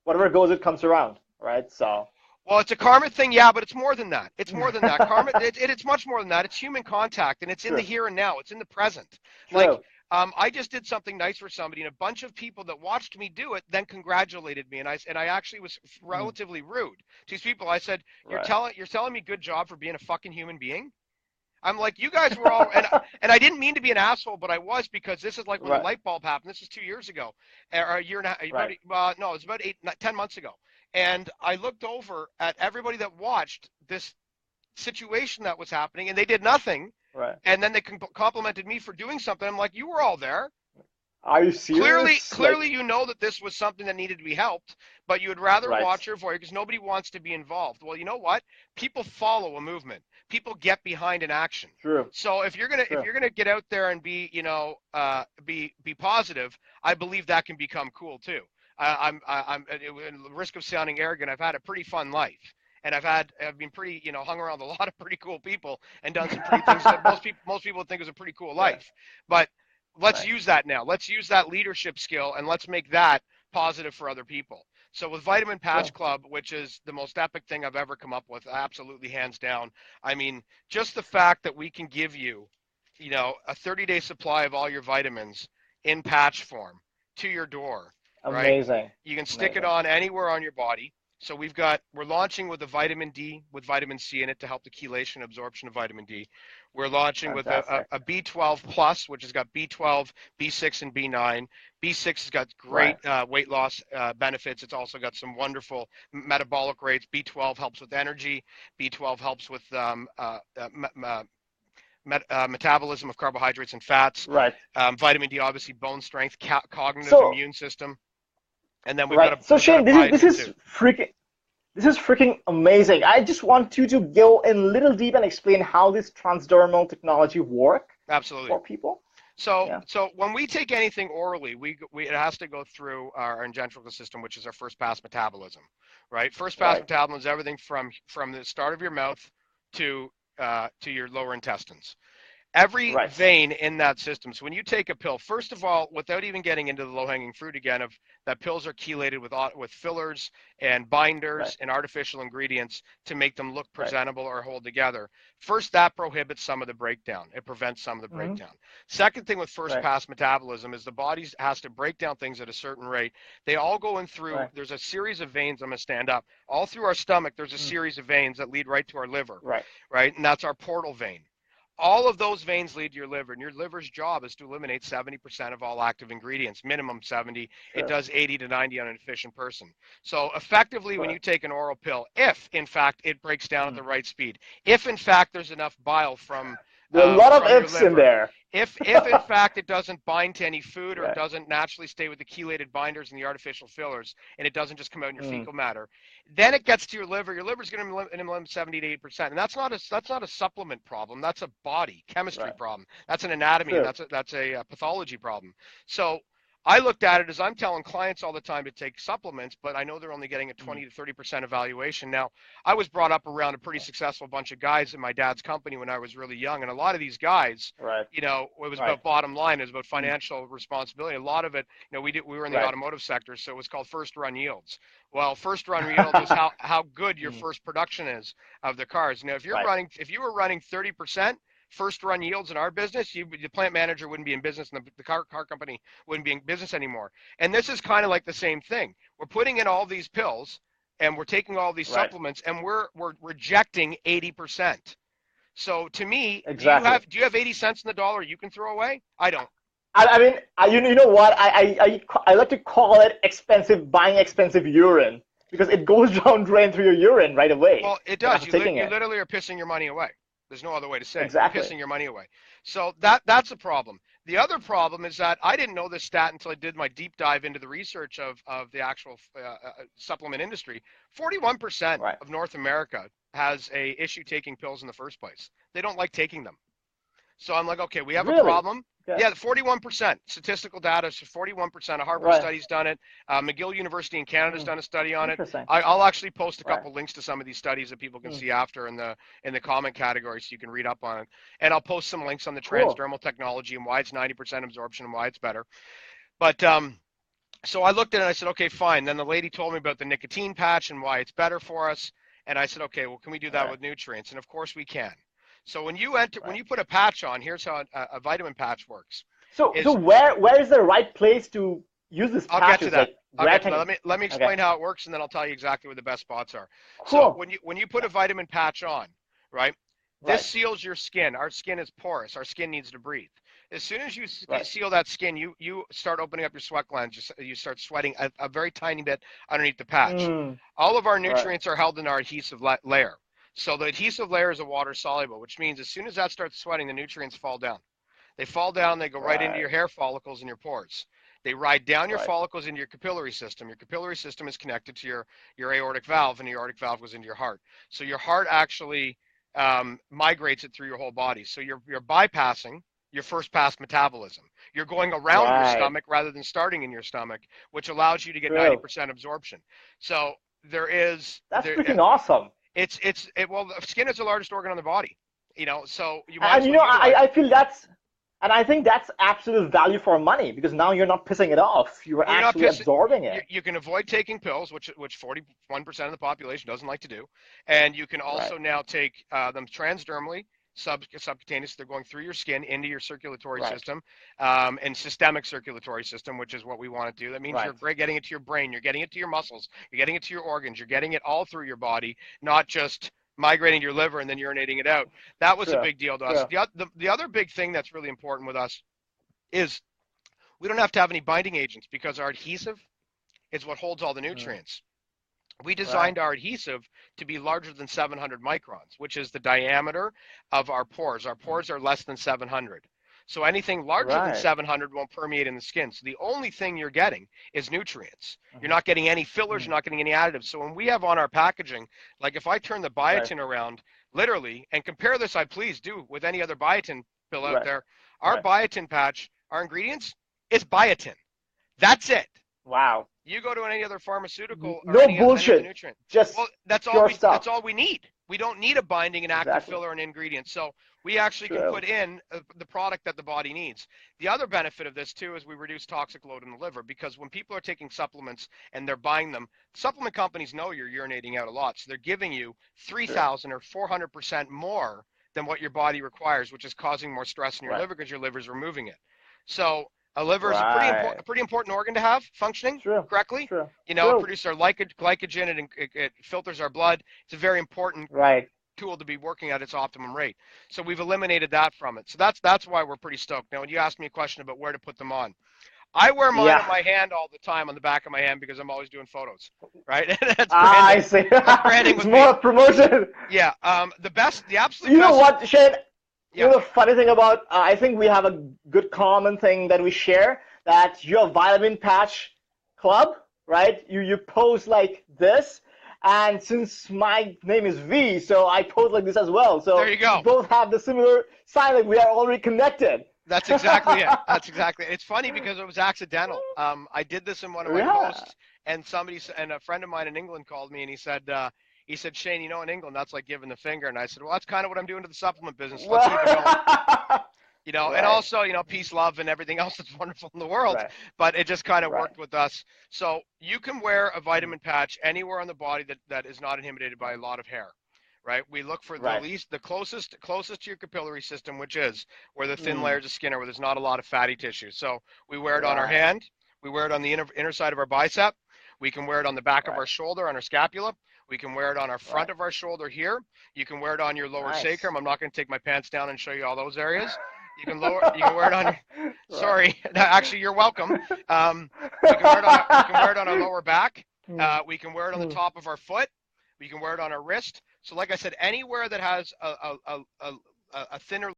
Speaker 1: whatever goes, it comes around, right? So,
Speaker 2: Well, it's a karma thing, yeah, but it's more than that. It's more than that. Karma, it's much more than that. It's human contact, and it's in the
Speaker 1: true.
Speaker 2: here and now. It's in the present. Like,
Speaker 1: True.
Speaker 2: I just did something nice for somebody, and a bunch of people that watched me do it then congratulated me, and I actually was
Speaker 1: Mm.
Speaker 2: relatively rude to these people. I said,
Speaker 1: Right.
Speaker 2: you're telling me good job for being a fucking human being." I'm like, you guys were all, and I didn't mean to be an asshole, but I was, because this is like when the
Speaker 1: Right.
Speaker 2: light bulb happened. This is 2 years ago, or a year and a half.
Speaker 1: Right.
Speaker 2: No, it was about 10 months ago. And I looked over at everybody that watched this situation that was happening, and they did nothing.
Speaker 1: Right.
Speaker 2: And then they complimented me for doing something. I'm like, you were all there.
Speaker 1: Are you
Speaker 2: Clearly,
Speaker 1: serious?
Speaker 2: clearly, you know that this was something that needed to be helped, but you would rather
Speaker 1: Right.
Speaker 2: watch or avoid because nobody wants to be involved. Well, you know what? People follow a movement. People get behind an action.
Speaker 1: True.
Speaker 2: So if you're gonna get out there and be be positive, I believe that can become cool too. I'm at the risk of sounding arrogant. I've had a pretty fun life. And I've been pretty, hung around a lot of pretty cool people and done some pretty things that most people would think is a pretty cool life. But let's use that now. Let's use that leadership skill and let's make that positive for other people. So with Vitamin Patch Club, which is the most epic thing I've ever come up with, absolutely hands down. I mean, just the fact that we can give you, a 30-day supply of all your vitamins in patch form to your door, right?
Speaker 1: Amazing.
Speaker 2: You can stick it on anywhere on your body. So we're launching with a vitamin D with vitamin C in it to help the chelation and absorption of vitamin D. We're launching with a B12 plus, which has got B12, B6, and B9. B6 has got great weight loss benefits. It's also got some wonderful metabolic rates. B12 helps with energy. B12 helps with metabolism of carbohydrates and fats.
Speaker 1: Right.
Speaker 2: Vitamin D, obviously, bone strength, cognitive, immune system. And then we've got a
Speaker 1: So Shane, this is freaking amazing. I just want you to go in little deep and explain how this transdermal technology work.
Speaker 2: Absolutely.
Speaker 1: For people.
Speaker 2: So when we take anything orally, it has to go through our engentrical system, which is our first pass metabolism, right? First pass metabolism is everything from the start of your mouth to your lower intestines. Every vein in that system. So when you take a pill, first of all, without even getting into the low-hanging fruit again, of that pills are chelated with fillers and binders and artificial ingredients to make them look presentable or hold together. First, that prohibits some of the breakdown. It prevents some of the breakdown. Second thing with first pass metabolism is the body has to break down things at a certain rate. They all go in through, there's a series of veins, I'm going to stand up. All through our stomach, there's a series of veins that lead right to our liver, right? And that's our portal vein. All of those veins lead to your liver, and your liver's job is to eliminate 70% of all active ingredients, minimum 70. It does 80 to 90 on an efficient person. So effectively, when you take an oral pill, if in fact it breaks down at the right speed, if in fact there's enough bile from
Speaker 1: there are a lot of ifs in there.
Speaker 2: If in fact it doesn't bind to any food or it doesn't naturally stay with the chelated binders and the artificial fillers, and it doesn't just come out in your fecal matter, then it gets to your liver. Your liver's going to eliminate 70 to 80%, and that's not a supplement problem. That's a body chemistry problem. That's an anatomy. And that's a pathology problem. So I looked at it as I'm telling clients all the time to take supplements, but I know they're only getting a 20 to 30% evaluation. Now, I was brought up around a pretty successful bunch of guys in my dad's company when I was really young, and a lot of these guys, it was about bottom line, it was about financial responsibility. A lot of it, we were in the automotive sector, so it was called first run yields. Well, first run yields is how good your first production is of the cars. Now, if you were running 30%. First run yields in our business, the plant manager wouldn't be in business, and the car company wouldn't be in business anymore. And this is kind of like the same thing. We're putting in all these pills, and we're taking all these supplements, and we're rejecting 80%. So to me, do you have 80 cents in the dollar you can throw away? I don't.
Speaker 1: I mean, you know what? I like to call it buying expensive urine, because it goes down drain through your urine right away.
Speaker 2: Well, it does. You literally are pissing your money away. There's no other way to say it. You're pissing your money away. So that's a problem. The other problem is that I didn't know this stat until I did my deep dive into the research of the actual supplement industry. 41% of North America has a issue taking pills in the first place. They don't like taking them. So I'm like, okay, we have a problem. Yeah, 41%. Statistical data, so 41%. A Harvard study's done it. McGill University in Canada's done a study on it. I'll actually post a couple links to some of these studies that people can see after in the comment category, so you can read up on it. And I'll post some links on the transdermal technology and why it's 90% absorption and why it's better. But so I looked at it and I said, okay, fine. Then the lady told me about the nicotine patch and why it's better for us. And I said, okay, well, can we do that with nutrients? And of course we can. So when you put a patch on, here's how a vitamin patch works.
Speaker 1: So where is the right place to use this patch?
Speaker 2: I'll get to that. Let me explain how it works, and then I'll tell you exactly where the best spots are. Cool. So when you put a vitamin patch on, right? This
Speaker 1: Right.
Speaker 2: seals your skin. Our skin is porous. Our skin needs to breathe. As soon as you
Speaker 1: Right.
Speaker 2: seal that skin, you start opening up your sweat glands. You start sweating a very tiny bit underneath the patch.
Speaker 1: Mm.
Speaker 2: All of our
Speaker 1: Right.
Speaker 2: nutrients are held in our adhesive layer. So the adhesive layer is a water soluble, which means as soon as that starts sweating, the nutrients fall down. They fall down, they go right into your
Speaker 1: Right.
Speaker 2: hair follicles and your pores. They ride down your
Speaker 1: Right.
Speaker 2: follicles into your capillary system. Your capillary system is connected to your aortic valve, and your aortic valve goes into your heart. So your heart actually migrates it through your whole body. So you're bypassing your first pass metabolism. You're going around your
Speaker 1: Right.
Speaker 2: stomach rather than starting in your stomach, which allows you to get
Speaker 1: True.
Speaker 2: 90% absorption. So there is
Speaker 1: That's
Speaker 2: there
Speaker 1: freaking awesome.
Speaker 2: well, the skin is the largest organ on the body, so you might
Speaker 1: And
Speaker 2: as well utilize
Speaker 1: I
Speaker 2: it.
Speaker 1: feel and I think that's absolute value for money because now you're not pissing it off. You're
Speaker 2: Well, you're not
Speaker 1: actually
Speaker 2: pissing.
Speaker 1: absorbing it.
Speaker 2: You can avoid taking pills, which 41% of the population doesn't like to do, and you can
Speaker 1: Right.
Speaker 2: also now take them transdermally, subcutaneous. They're going through your skin into your circulatory
Speaker 1: Right.
Speaker 2: system, and systemic circulatory system, which is what we want to do. That means
Speaker 1: Right.
Speaker 2: you're getting it to your brain, you're getting it to your muscles, you're getting it to your organs, you're getting it all through your body, not just migrating to your liver and then urinating it out. That was a
Speaker 1: True.
Speaker 2: big deal to us.
Speaker 1: True.
Speaker 2: The other big thing that's really important with us is we don't have to have any binding agents because our adhesive is what holds all the
Speaker 1: Mm.
Speaker 2: nutrients. We
Speaker 1: Right.
Speaker 2: designed our adhesive to be larger than 700 microns, which is the diameter of our pores. Our
Speaker 1: Mm.
Speaker 2: pores are less than 700. So anything larger than
Speaker 1: Right.
Speaker 2: 700 won't permeate in the skin. So the only thing you're getting is nutrients. You're
Speaker 1: Mhm.
Speaker 2: not getting any fillers, you're
Speaker 1: Mm.
Speaker 2: not getting any additives. So when we have on our packaging, like if I turn the
Speaker 1: Right.
Speaker 2: biotin around, literally, and compare this, I please do, with any other biotin pill out
Speaker 1: Right.
Speaker 2: there, our
Speaker 1: Right.
Speaker 2: biotin patch, our ingredients, is biotin. That's it.
Speaker 1: Wow.
Speaker 2: You go to any other pharmaceutical or
Speaker 1: No
Speaker 2: any other
Speaker 1: bullshit.
Speaker 2: nutrient.
Speaker 1: Just
Speaker 2: Well,
Speaker 1: pure
Speaker 2: that's
Speaker 1: stuff.
Speaker 2: all we need. We don't need a binding, an active
Speaker 1: Exactly.
Speaker 2: filler, and ingredient. So we actually can
Speaker 1: True.
Speaker 2: put in the product that the body needs. The other benefit of this too is we reduce toxic load in the liver because when people are taking supplements and they're buying them, supplement companies know you're urinating out a lot, so they're giving you
Speaker 1: True.
Speaker 2: 3,000 or 400% more than what your body requires, which is causing more stress in your
Speaker 1: Right.
Speaker 2: liver because your liver's removing it. So a liver is
Speaker 1: Right.
Speaker 2: a pretty important organ to have functioning
Speaker 1: True.
Speaker 2: correctly.
Speaker 1: True.
Speaker 2: It
Speaker 1: True.
Speaker 2: produces our glycogen, it filters our blood. It's a very important
Speaker 1: Right.
Speaker 2: tool to be working at its optimum rate. So we've eliminated that from it. So that's why we're pretty stoked. Now, when you asked me a question about where to put them on, I wear mine
Speaker 1: Yeah.
Speaker 2: on my hand all the time, on the back of my hand, because I'm always doing photos, right? That's
Speaker 1: I
Speaker 2: branding.
Speaker 1: see.
Speaker 2: That's branding
Speaker 1: It's
Speaker 2: with me.
Speaker 1: more of promotion.
Speaker 2: Yeah. The absolute
Speaker 1: You know
Speaker 2: best.
Speaker 1: what, Shane? You
Speaker 2: Yeah.
Speaker 1: know the funny thing about I think we have a good common thing that we share that you're a vitamin patch club, right? You pose like this, and since my name is V, so I pose like this as well.
Speaker 2: There
Speaker 1: So
Speaker 2: you
Speaker 1: we
Speaker 2: go.
Speaker 1: both have the similar sign, like we are already connected.
Speaker 2: That's exactly it. That's exactly it. It's funny because it was accidental. I did this in one of my
Speaker 1: Yeah.
Speaker 2: posts, and a friend of mine in England called me, and he said, Shane, in England, that's like giving the finger. And I said, well, that's kind of what I'm doing to the supplement business. Let's keep it going. And
Speaker 1: Right.
Speaker 2: also, peace, love, and everything else that's wonderful in the world.
Speaker 1: Right.
Speaker 2: But it just kind of
Speaker 1: Right.
Speaker 2: worked with us. So you can wear a vitamin patch anywhere on the body that is not inhibited by a lot of hair. Right, we look for
Speaker 1: Right.
Speaker 2: the closest to your capillary system, which is where the thin
Speaker 1: Mm.
Speaker 2: layers of skin are, where there's not a lot of fatty tissue. So we wear it on our
Speaker 1: Right.
Speaker 2: hand, we wear it on the inner side of our bicep, we can wear it on the back of
Speaker 1: Right.
Speaker 2: our shoulder, on our scapula, we can wear it on our front
Speaker 1: Right.
Speaker 2: of our shoulder here. You can wear it on your lower
Speaker 1: Nice.
Speaker 2: sacrum. I'm not going to take my pants down and show you all those areas. You can wear it on your.
Speaker 1: Right.
Speaker 2: Sorry, actually, you're welcome. We can wear it on our lower back. We can wear it on the top of our foot. We can wear it on our wrist. So, like I said, anywhere that has a thinner.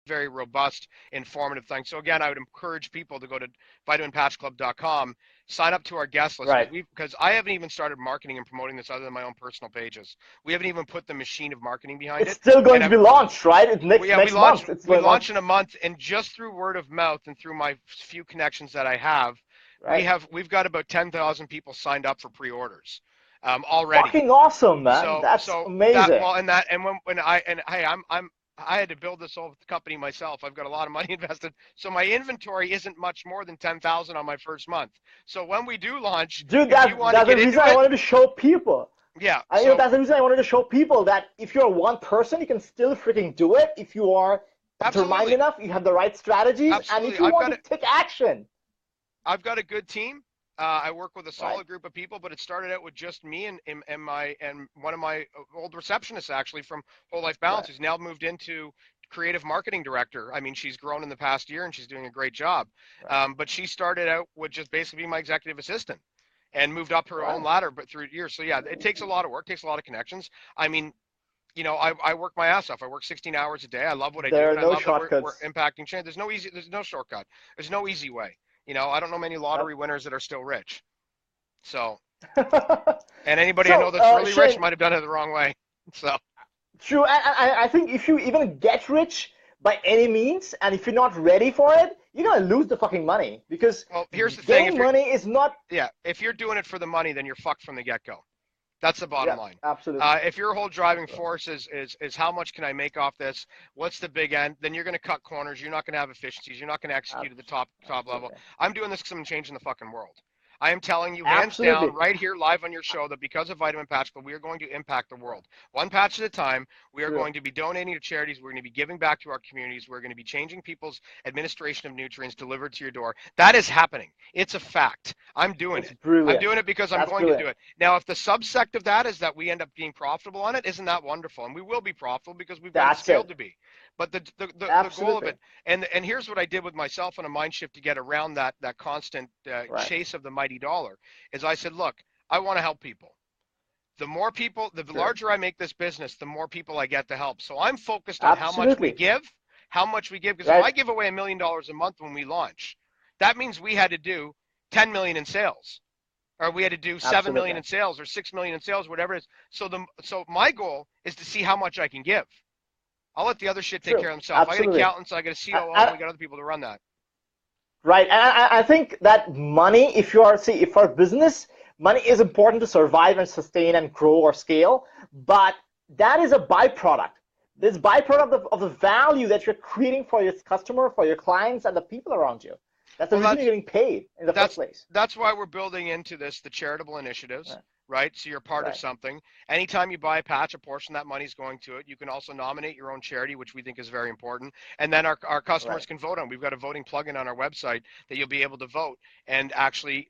Speaker 2: Very robust, informative thing. So again, I would encourage people to go to vitaminpatchclub.com, sign up to our guest list,
Speaker 1: Right.
Speaker 2: because I haven't even started marketing and promoting this other than my own personal pages. We haven't even put the machine of marketing behind
Speaker 1: It's
Speaker 2: it.
Speaker 1: still going
Speaker 2: And
Speaker 1: to be launched, right? It's next
Speaker 2: we launch
Speaker 1: month. It's
Speaker 2: we
Speaker 1: like
Speaker 2: launch in a month, and just through word of mouth and through my few connections that I have,
Speaker 1: right.
Speaker 2: we've got about 10,000 people signed up for pre-orders already.
Speaker 1: Fucking awesome, man.
Speaker 2: So
Speaker 1: That's
Speaker 2: that
Speaker 1: amazing.
Speaker 2: well, and when hey, I had to build this whole company myself. I've got a lot of money invested, so my inventory isn't much more than 10,000 on my first month. So when we do launch,
Speaker 1: Dude,
Speaker 2: if you want to
Speaker 1: that's the
Speaker 2: get
Speaker 1: reason
Speaker 2: into
Speaker 1: I
Speaker 2: it,
Speaker 1: wanted to show people.
Speaker 2: yeah.
Speaker 1: That's the reason I wanted to show people that if you're one person, you can still freaking do it if you are determined
Speaker 2: Absolutely,
Speaker 1: enough, you have the right strategies, and if
Speaker 2: absolutely.
Speaker 1: you want to take action.
Speaker 2: I've got a good team. I work with a
Speaker 1: Right.
Speaker 2: solid group of people, but it started out with just me and one of my old receptionists actually from Whole Life Balance,
Speaker 1: Right.
Speaker 2: who's now moved into creative marketing director. I mean, she's grown in the past year and she's doing a great job.
Speaker 1: Right.
Speaker 2: But she started out with just basically being my executive assistant and moved up her own
Speaker 1: Right.
Speaker 2: ladder, but through years. So yeah, it takes a lot of work, takes a lot of connections. I mean, I work my ass off. I work 16 hours a day. I love what I do,
Speaker 1: There are
Speaker 2: and I
Speaker 1: no
Speaker 2: love that we're
Speaker 1: shortcuts.
Speaker 2: impacting change. There's no shortcut. There's no easy way. I don't know many lottery
Speaker 1: Nope.
Speaker 2: winners that are still rich. So, and anybody I know
Speaker 1: So,
Speaker 2: that's really rich
Speaker 1: Shane,
Speaker 2: might have done it the wrong way. So,
Speaker 1: true. I think if you even get rich by any means, and if you're not ready for it, you're gonna lose the fucking money because
Speaker 2: well, here's the thing.
Speaker 1: getting money is not.
Speaker 2: If you're doing it for the money, then you're fucked from the get-go. That's the bottom
Speaker 1: Yeah,
Speaker 2: line.
Speaker 1: absolutely.
Speaker 2: If your whole driving
Speaker 1: Absolutely.
Speaker 2: force is how much can I make off this? What's the big end? Then you're going to cut corners. You're not going to have efficiencies. You're not going to execute at the top level.
Speaker 1: Absolutely.
Speaker 2: I'm doing this because I'm changing the fucking world. I am telling you, hands down,
Speaker 1: Absolutely.
Speaker 2: right here live on your show, that because of Vitamin Patch Club, we are going to impact the world. One patch at a time. We are
Speaker 1: True.
Speaker 2: going to be donating to charities. We're going to be giving back to our communities. We're going to be changing people's administration of nutrients delivered to your door. That is happening. It's a fact. I'm doing
Speaker 1: It's
Speaker 2: it. I'm
Speaker 1: brilliant.
Speaker 2: doing it because I'm
Speaker 1: That's
Speaker 2: going to do
Speaker 1: brilliant.
Speaker 2: it. Now, if the subsect of that is that we end up being profitable on it, isn't that wonderful? And we will be profitable because we've got it
Speaker 1: That's
Speaker 2: scaled
Speaker 1: it.
Speaker 2: to be. But the goal of
Speaker 1: Absolutely.
Speaker 2: it, and here's what I did with myself on a mind shift to get around that constant
Speaker 1: Right.
Speaker 2: chase of the mighty dollar, is I said, look, I want to help people. The more people, the
Speaker 1: True.
Speaker 2: larger I make this business, the more people I get to help. So I'm focused on
Speaker 1: Absolutely.
Speaker 2: how much we give, because if
Speaker 1: Right.
Speaker 2: I give away $1 million a month when we launch, that means we had to do 10 million in sales, or we had to do 7 million
Speaker 1: Absolutely.
Speaker 2: in sales, or 6 million in sales, whatever it is. So my goal is to see how much I can give. I'll let the other shit take
Speaker 1: True.
Speaker 2: care of themselves. I got
Speaker 1: Absolutely.
Speaker 2: accountants, I got a COO, and
Speaker 1: And,
Speaker 2: we got other people to run that.
Speaker 1: right. And I think that money, if you are, see, if for business, money is important to survive and sustain and grow or scale, but that is a byproduct. This byproduct of the value that you're creating for your customer, for your clients, and the people around you. That's the
Speaker 2: Well,
Speaker 1: reason you're getting paid in the first
Speaker 2: that's
Speaker 1: place.
Speaker 2: that's why we're building into this the charitable initiatives,
Speaker 1: Right.
Speaker 2: right? So you're part of
Speaker 1: Right.
Speaker 2: something. Anytime you buy a patch, a portion of that money is going to it. You can also nominate your own charity, which we think is very important. And then our customers
Speaker 1: Right.
Speaker 2: can vote on. We've got a voting plugin on our website that you'll be able to vote and actually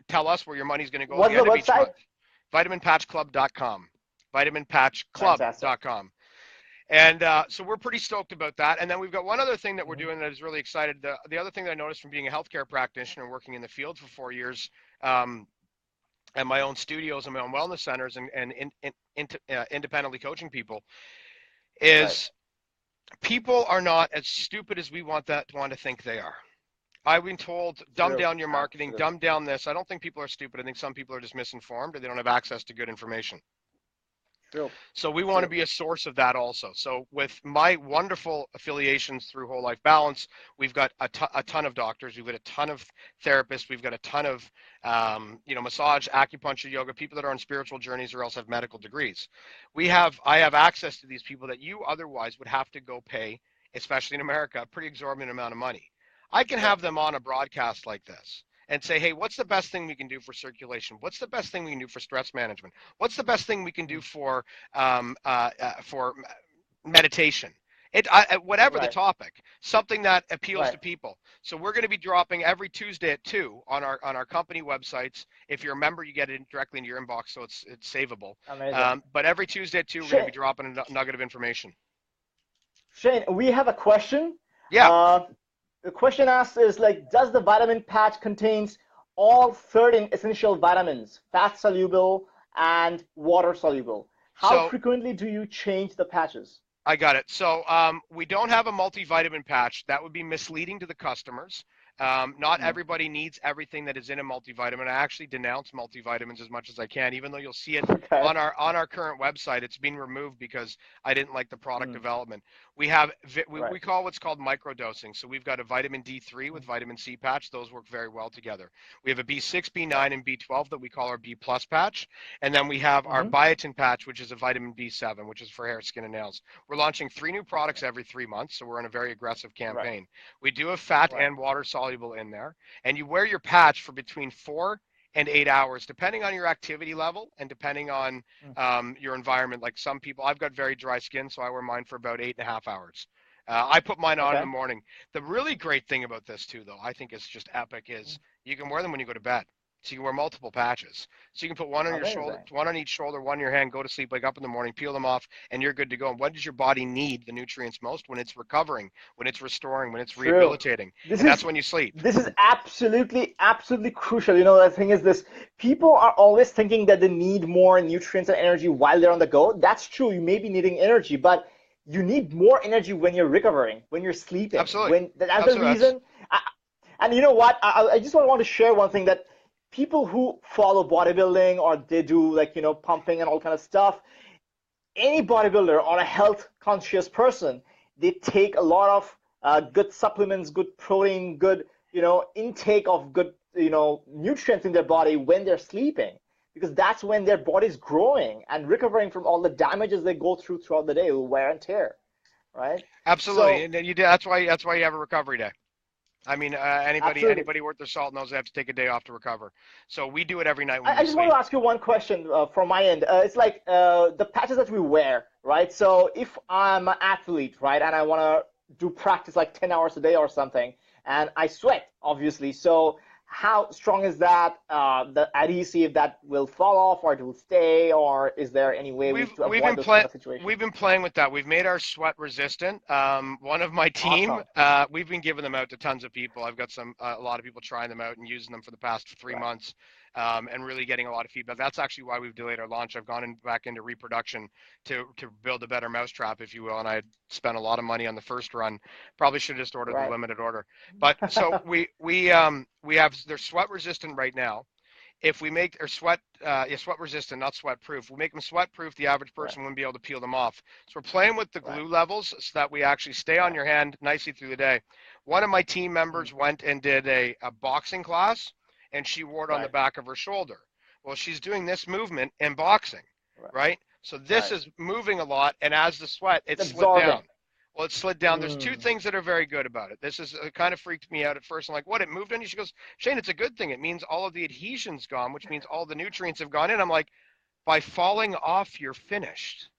Speaker 2: tell us where your money's going to go at
Speaker 1: What's
Speaker 2: the
Speaker 1: the
Speaker 2: end of each
Speaker 1: website?
Speaker 2: month. VitaminPatchClub.com.
Speaker 1: Fantastic.
Speaker 2: VitaminPatchClub.com. And so we're pretty stoked about that. And then we've got one other thing that we're
Speaker 1: Mhm.
Speaker 2: doing that is really excited. The other thing that I noticed from being a healthcare practitioner and working in the field for 4 years, um, and my own studios and my own wellness centers, and independently coaching people,
Speaker 1: Right.
Speaker 2: is people are not as stupid as we want to think they are. I've been told, dumb
Speaker 1: True.
Speaker 2: down your marketing,
Speaker 1: Absolutely.
Speaker 2: dumb down this. I don't think people are stupid. I think some people are just misinformed or they don't have access to good information.
Speaker 1: True.
Speaker 2: So we want to
Speaker 1: True.
Speaker 2: be a source of that also. So with my wonderful affiliations through Whole Life Balance, we've got a ton of doctors, we've got a ton of therapists, we've got a ton of massage, acupuncture, yoga, people that are on spiritual journeys or else have medical degrees. I have access to these people that you otherwise would have to go pay, especially in America, a pretty exorbitant amount of money. I can
Speaker 1: Yep.
Speaker 2: have them on a broadcast like this and say, hey, what's the best thing we can do for circulation? What's the best thing we can do for stress management? What's the best thing we can do
Speaker 1: Mhm.
Speaker 2: for meditation? Whatever the
Speaker 1: Right.
Speaker 2: topic, something that appeals
Speaker 1: Right.
Speaker 2: to people. So we're going to be dropping every Tuesday at 2 on our company websites. If you're a member, you get it directly into your inbox, so it's savable.
Speaker 1: Amazing.
Speaker 2: But every Tuesday at 2, we're going to
Speaker 1: Shane,
Speaker 2: be dropping a nugget of information.
Speaker 1: Shane, we have a question.
Speaker 2: Yeah.
Speaker 1: Uh, the question asked is like, does the vitamin patch contains all 13 essential vitamins, fat soluble and water soluble? How
Speaker 2: So
Speaker 1: frequently do you change the patches?
Speaker 2: I got it. So we don't have a multivitamin patch. That would be misleading to the customers. Not
Speaker 1: Mhm.
Speaker 2: everybody needs everything that is in a multivitamin. I actually denounce multivitamins as much as I can, even though you'll see it
Speaker 1: Okay.
Speaker 2: on our current website. It's been removed because I didn't like the product
Speaker 1: Mm.
Speaker 2: development. We have
Speaker 1: Right.
Speaker 2: we call what's called microdosing. So we've got a vitamin D3 with
Speaker 1: Mm.
Speaker 2: vitamin C patch. Those work very well together. We have a B6,
Speaker 1: Right.
Speaker 2: B9, and B12 that we call our B plus patch, and then we have our
Speaker 1: Hmm.
Speaker 2: biotin patch, which is a vitamin B7, which is for hair, skin, and nails. We're launching 3 new products every 3 months, so we're on a very aggressive
Speaker 1: Right.
Speaker 2: campaign. We do have fat
Speaker 1: Right.
Speaker 2: and water soluble in there, and you wear your patch for between 4 and 8 hours, depending on your activity level and depending on
Speaker 1: Mm.
Speaker 2: your environment. Like some people, I've got very dry skin, so I wear mine for about 8.5 hours. I put mine on in the
Speaker 1: Okay.
Speaker 2: morning. The really great thing about this too, though, I think is just epic, is you can wear them when you go to bed. So you can wear multiple patches. So you can put one on your shoulder,
Speaker 1: Amazing.
Speaker 2: one on each shoulder, one in your hand, go to sleep, wake up in the morning, peel them off, and you're good to go. And when does your body need the nutrients most? When it's recovering, when it's restoring, when it's
Speaker 1: True.
Speaker 2: rehabilitating.
Speaker 1: This
Speaker 2: And that's
Speaker 1: is
Speaker 2: when you sleep.
Speaker 1: this is absolutely crucial. The thing is this: people are always thinking that they need more nutrients and energy while they're on the go. That's true. You may be needing energy, but you need more energy when you're recovering, when you're sleeping.
Speaker 2: Absolutely.
Speaker 1: When that's the
Speaker 2: Absolutely.
Speaker 1: reason. And you know what? I just want to share one thing that people who follow bodybuilding or they do like pumping and all kind of stuff, any bodybuilder or a health conscious person, they take a lot of good supplements, good protein, good intake of good nutrients in their body when they're sleeping, because that's when their body's growing and recovering from all the damages they go through throughout the day, wear and tear, right?
Speaker 2: Absolutely.
Speaker 1: So
Speaker 2: And you do, that's why you have a recovery day. I mean, anybody
Speaker 1: absolutely.
Speaker 2: anybody worth their salt knows they have to take a day off to recover. So we do it every night when
Speaker 1: I
Speaker 2: we
Speaker 1: just want
Speaker 2: sleep.
Speaker 1: to ask you one question from my end. It's like the patches that we wear, right? So if I'm an athlete, right, and I want to do practice like 10 hours a day or something, and I sweat, obviously. So how strong is that? The adhesive that will fall off or it will stay, or is there any way
Speaker 2: We've
Speaker 1: to
Speaker 2: we've
Speaker 1: avoid
Speaker 2: been
Speaker 1: those kind
Speaker 2: playing
Speaker 1: of situations?
Speaker 2: we've been playing with that. We've made our sweat resistant. One of my team,
Speaker 1: Awesome.
Speaker 2: we've been giving them out to tons of people. I've got a lot of people trying them out and using them for the past three
Speaker 1: Right.
Speaker 2: months, and really getting a lot of feedback. That's actually why we've delayed our launch. I've back into reproduction to build a better mousetrap, if you will, and I spent a lot of money on the first run. Probably should have just ordered the
Speaker 1: Right.
Speaker 2: limited order. But so we have they're sweat resistant right now. If we make or sweat yeah, sweat resistant, not sweat proof. We make them sweat proof, the average
Speaker 1: Right.
Speaker 2: person wouldn't be able to peel them off. So we're playing with the
Speaker 1: Right.
Speaker 2: glue levels so that we actually stay on
Speaker 1: Right.
Speaker 2: your hand nicely through the day. One of my team
Speaker 1: Mm.
Speaker 2: members went and did a boxing class, and she wore it on the
Speaker 1: Right.
Speaker 2: back of her shoulder. Well, she's doing this movement in boxing,
Speaker 1: Right.
Speaker 2: right? So this
Speaker 1: Right.
Speaker 2: is moving a lot, and as the sweat, it
Speaker 1: It's
Speaker 2: slid down.
Speaker 1: absorbing.
Speaker 2: Well, it slid down. There's two
Speaker 1: Mm.
Speaker 2: things that are very good about it. This is it kind of freaked me out at first. I'm like, what? It moved on you? She goes, Shane, it's a good thing. It means all of the adhesion's gone, which means all the nutrients have gone in. I'm like, by falling off, you're finished.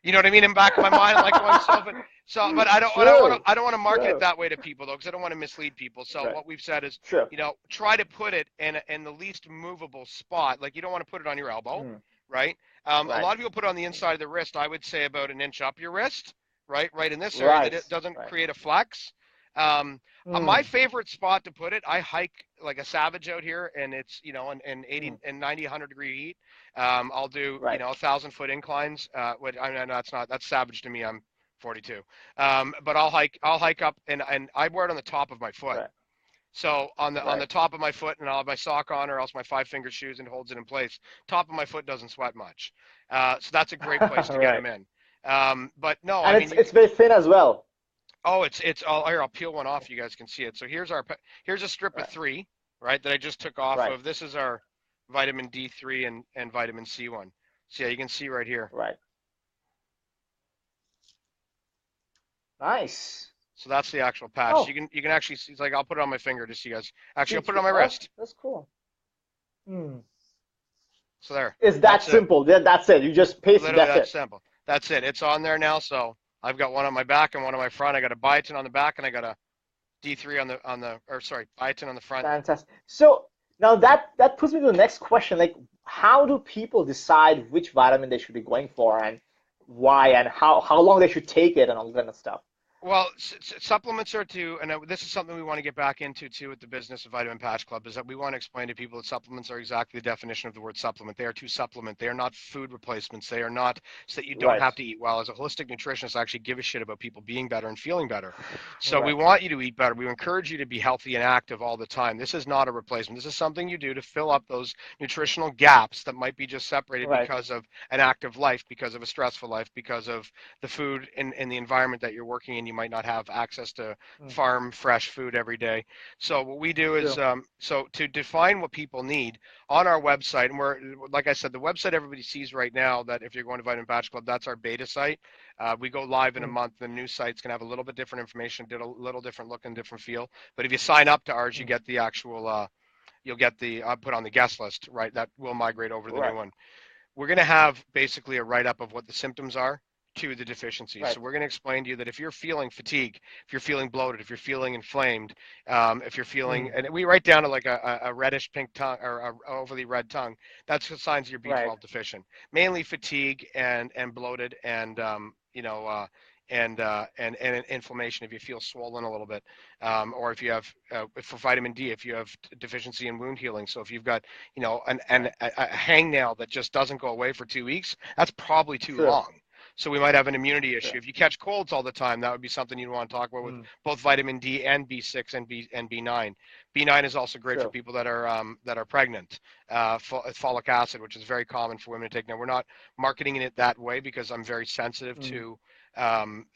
Speaker 2: You know what I mean? In the back of my mind, I'm like going so, but
Speaker 1: True.
Speaker 2: I don't want to market it
Speaker 1: True.
Speaker 2: that way to people though, because I don't want to mislead people. So
Speaker 1: Right.
Speaker 2: what we've said is,
Speaker 1: True.
Speaker 2: try to put it in the least movable spot. Like you don't want to put it on your elbow,
Speaker 1: Mm.
Speaker 2: right? A
Speaker 1: Right.
Speaker 2: lot of people put it on the inside of the wrist. I would say about an inch up your wrist, right in this area that
Speaker 1: Right.
Speaker 2: it doesn't
Speaker 1: Right.
Speaker 2: create a flex. Um, my
Speaker 1: Mm.
Speaker 2: favorite spot to put it, I hike like a savage out here, and it's in 80
Speaker 1: Mm.
Speaker 2: and 90, 100-degree heat. I'll do
Speaker 1: Right.
Speaker 2: 1,000-foot inclines. I mean, that's savage to me. I'm 42. But I'll hike up, and I wear it on the top of my foot.
Speaker 1: Right.
Speaker 2: So on the
Speaker 1: Right.
Speaker 2: top of my foot, and I'll have my sock on, or else my 5 finger shoes, and holds it in place. Top of my foot doesn't sweat much, so that's a great place to get
Speaker 1: Right.
Speaker 2: them in. But no, I
Speaker 1: And
Speaker 2: mean,
Speaker 1: it's very thin as well.
Speaker 2: oh, it's all here. I'll peel one off. You guys can see it. So here's a strip of
Speaker 1: Right.
Speaker 2: three, right, that I just took off
Speaker 1: Right.
Speaker 2: of. This is our vitamin D3 and vitamin C one. So yeah, you can see right here.
Speaker 1: Right. Nice.
Speaker 2: So that's the actual patch.
Speaker 1: Oh,
Speaker 2: You can actually see. It's like I'll put it on my finger just so you guys. Actually,
Speaker 1: see
Speaker 2: I'll put it on
Speaker 1: through.
Speaker 2: my
Speaker 1: Oh,
Speaker 2: wrist.
Speaker 1: that's cool. Hmm.
Speaker 2: So there.
Speaker 1: It's that
Speaker 2: That's it.
Speaker 1: simple. That's it. You just paste it.
Speaker 2: Literally
Speaker 1: That's
Speaker 2: that
Speaker 1: it.
Speaker 2: simple. That's it. It's on there now. So I've got one on my back and one on my front. I got a biotin on the back, and I got a D3 or sorry, biotin on the front.
Speaker 1: Fantastic. So now that puts me to the next question. Like, how do people decide which vitamin they should be going for and why and how long they should take it and all that kind of stuff?
Speaker 2: Well, supplements are and this is something we want to get back into too with the business of Vitamin Patch Club, is that we want to explain to people that supplements are exactly the definition of the word supplement. They are to supplement. They are not food replacements. They are not so that you don't
Speaker 1: Right.
Speaker 2: have to eat well. As a holistic nutritionist, I actually give a shit about people being better and feeling better. So we
Speaker 1: Right.
Speaker 2: want you to eat better. We encourage you to be healthy and active all the time. This is not a replacement. This is something you do to fill up those nutritional gaps that might be just separated
Speaker 1: Right.
Speaker 2: because of an active life, because of a stressful life, because of the food and the environment that you're working in. You might not have access to
Speaker 1: Mm.
Speaker 2: farm fresh food every day. So what we do is
Speaker 1: True.
Speaker 2: so to define what people need on our website, and we're like I said, the website everybody sees right now, that if you're going to Vitamin Batch Club, that's our beta site. We go live in a
Speaker 1: Mm.
Speaker 2: month. The new site's gonna have a little bit different information, did a little different look and different feel. But if you sign up to ours, you
Speaker 1: Mm.
Speaker 2: get the actual you'll get the put on the guest list, right? That will migrate over to the new
Speaker 1: Right.
Speaker 2: one. We're going to have basically a write-up of what the symptoms are, to the deficiencies.
Speaker 1: Right.
Speaker 2: So we're going to explain to you that if you're feeling fatigue, if you're feeling bloated, if you're feeling inflamed, if you're feeling,
Speaker 1: Mm.
Speaker 2: and we write down to like a reddish pink tongue or a overly red tongue, that's the signs you're
Speaker 1: Right.
Speaker 2: B12 deficient. Mainly fatigue and bloated and and inflammation if you feel swollen a little bit, or if you have for vitamin D, if you have deficiency in wound healing. So if you've got
Speaker 1: Right.
Speaker 2: a hangnail that just doesn't go away for 2 weeks, that's probably too
Speaker 1: True.
Speaker 2: long. So we might have an immunity
Speaker 1: True.
Speaker 2: issue. If you catch colds all the time, that would be something you'd want to talk about with
Speaker 1: Mm.
Speaker 2: both vitamin D and B6 and B9. B9 is also great for
Speaker 1: True.
Speaker 2: people that are pregnant. Folic acid, which is very common for women to take. Now we're not marketing it that way because I'm very sensitive
Speaker 1: Mm.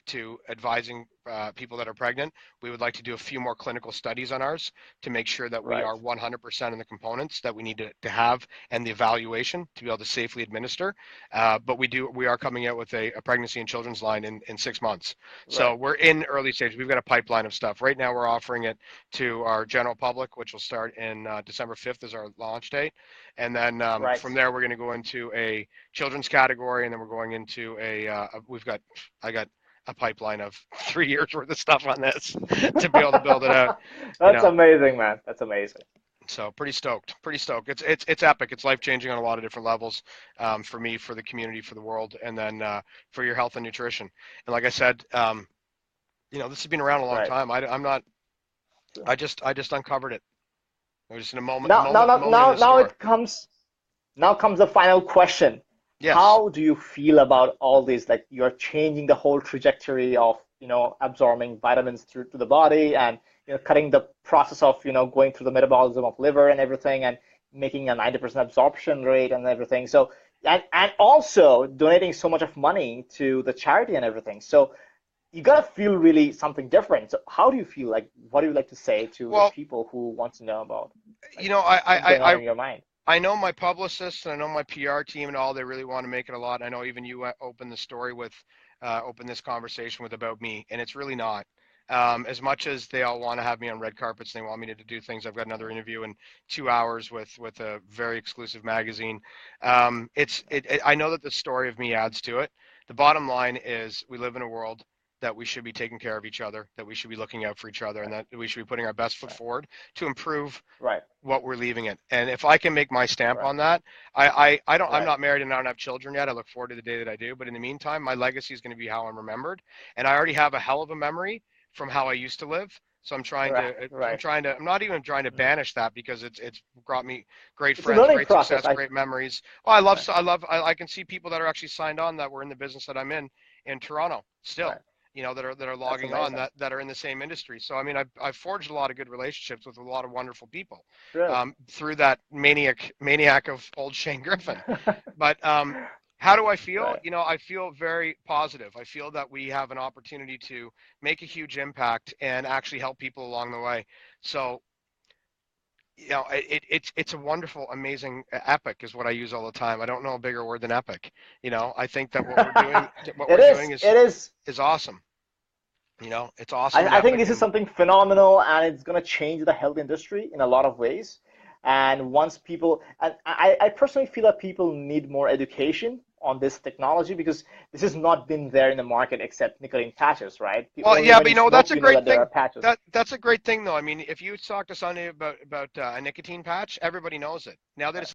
Speaker 2: to advising people that are pregnant. We would like to do a few more clinical studies on ours to make sure that we
Speaker 1: Right.
Speaker 2: are 100% in the components that we need to have and the evaluation to be able to safely administer. But we are coming out with a pregnancy and children's line in 6 months. So
Speaker 1: Right.
Speaker 2: we're in early stage. We've got a pipeline of stuff. Right now we're offering it to our general public, which will start in December 5th is our launch date. And then
Speaker 1: Right.
Speaker 2: from there, we're going to go into a children's category, and then we're going into I got a pipeline of 3 years worth of stuff on this to be able to build it out. You
Speaker 1: That's
Speaker 2: know,
Speaker 1: amazing, man. That's amazing.
Speaker 2: so pretty stoked. Pretty stoked. It's epic. It's life changing on a lot of different levels, for me, for the community, for the world, and then for your health and nutrition. And like I said, this has been around a long
Speaker 1: Right.
Speaker 2: time. I'm not.
Speaker 1: True.
Speaker 2: I just uncovered it. It was just in a moment,
Speaker 1: Now, now,
Speaker 2: moment,
Speaker 1: now,
Speaker 2: moment in
Speaker 1: now,
Speaker 2: the
Speaker 1: now
Speaker 2: store.
Speaker 1: it comes. Now comes the final question.
Speaker 2: Yes.
Speaker 1: How do you feel about all this? Like you're changing the whole trajectory of, absorbing vitamins through to the body and, cutting the process of, going through the metabolism of liver and everything and making a 90% absorption rate and everything. So, and also donating so much of money to the charity and everything. So you gotta feel really something different. So how do you feel? Like, what do you like to say to the
Speaker 2: Well,
Speaker 1: people who want to know about
Speaker 2: you
Speaker 1: like
Speaker 2: know, I,
Speaker 1: what's
Speaker 2: I,
Speaker 1: going on
Speaker 2: I,
Speaker 1: in your mind?
Speaker 2: I know my publicists and I know my PR team and all, they really want to make it a lot. I know even you opened the story with, open this conversation with about me, and it's really not. As much as they all want to have me on red carpets, and they want me to do things. I've got another interview in 2 hours with a very exclusive magazine. I know that the story of me adds to it. The bottom line is we live in a world that we should be taking care of each other, that we should be looking out for each other, and
Speaker 1: Right,
Speaker 2: that we should be putting our best foot
Speaker 1: right,
Speaker 2: forward to improve
Speaker 1: right,
Speaker 2: what we're leaving it. And if I can make my stamp
Speaker 1: right,
Speaker 2: on that, I'm
Speaker 1: right,
Speaker 2: not married and I don't have children yet. I look forward to the day that I do. But in the meantime, my legacy is going to be how I'm remembered. And I already have a hell of a memory from how I used to live. So
Speaker 1: right, right.
Speaker 2: I'm not even trying to
Speaker 1: Mhm.
Speaker 2: banish that because it's brought me great
Speaker 1: It's a
Speaker 2: friends,
Speaker 1: learning
Speaker 2: great
Speaker 1: process.
Speaker 2: success, great memories. Oh,
Speaker 1: Right,
Speaker 2: I can see people that are actually signed on that were in the business that I'm in Toronto still,
Speaker 1: right.
Speaker 2: that are
Speaker 1: That's
Speaker 2: logging on
Speaker 1: amazing.
Speaker 2: that are in the same industry. So I mean, I've forged a lot of good relationships with a lot of wonderful people,
Speaker 1: True.
Speaker 2: through that maniac of old Shane Griffin. But how do I feel?
Speaker 1: Right.
Speaker 2: I feel very positive. I feel that we have an opportunity to make a huge impact and actually help people along the way. So it's a wonderful, amazing, epic is what I use all the time. I don't know a bigger word than epic. I think that what
Speaker 1: It
Speaker 2: we're
Speaker 1: is.
Speaker 2: doing
Speaker 1: It is.
Speaker 2: is awesome. It's awesome and
Speaker 1: I think
Speaker 2: epic.
Speaker 1: this is
Speaker 2: And
Speaker 1: something phenomenal, and it's going to change the health industry in a lot of ways. And once people, and I personally feel that people need more education on this technology because this has not been there in the market except nicotine patches, right?
Speaker 2: well,
Speaker 1: Only
Speaker 2: yeah,
Speaker 1: when
Speaker 2: but
Speaker 1: you
Speaker 2: that's
Speaker 1: smoke,
Speaker 2: a
Speaker 1: you know
Speaker 2: great
Speaker 1: that there
Speaker 2: thing.
Speaker 1: are patches.
Speaker 2: That's a great thing, though. I mean, if you talk to somebody about a nicotine patch, everybody knows it. Now that it's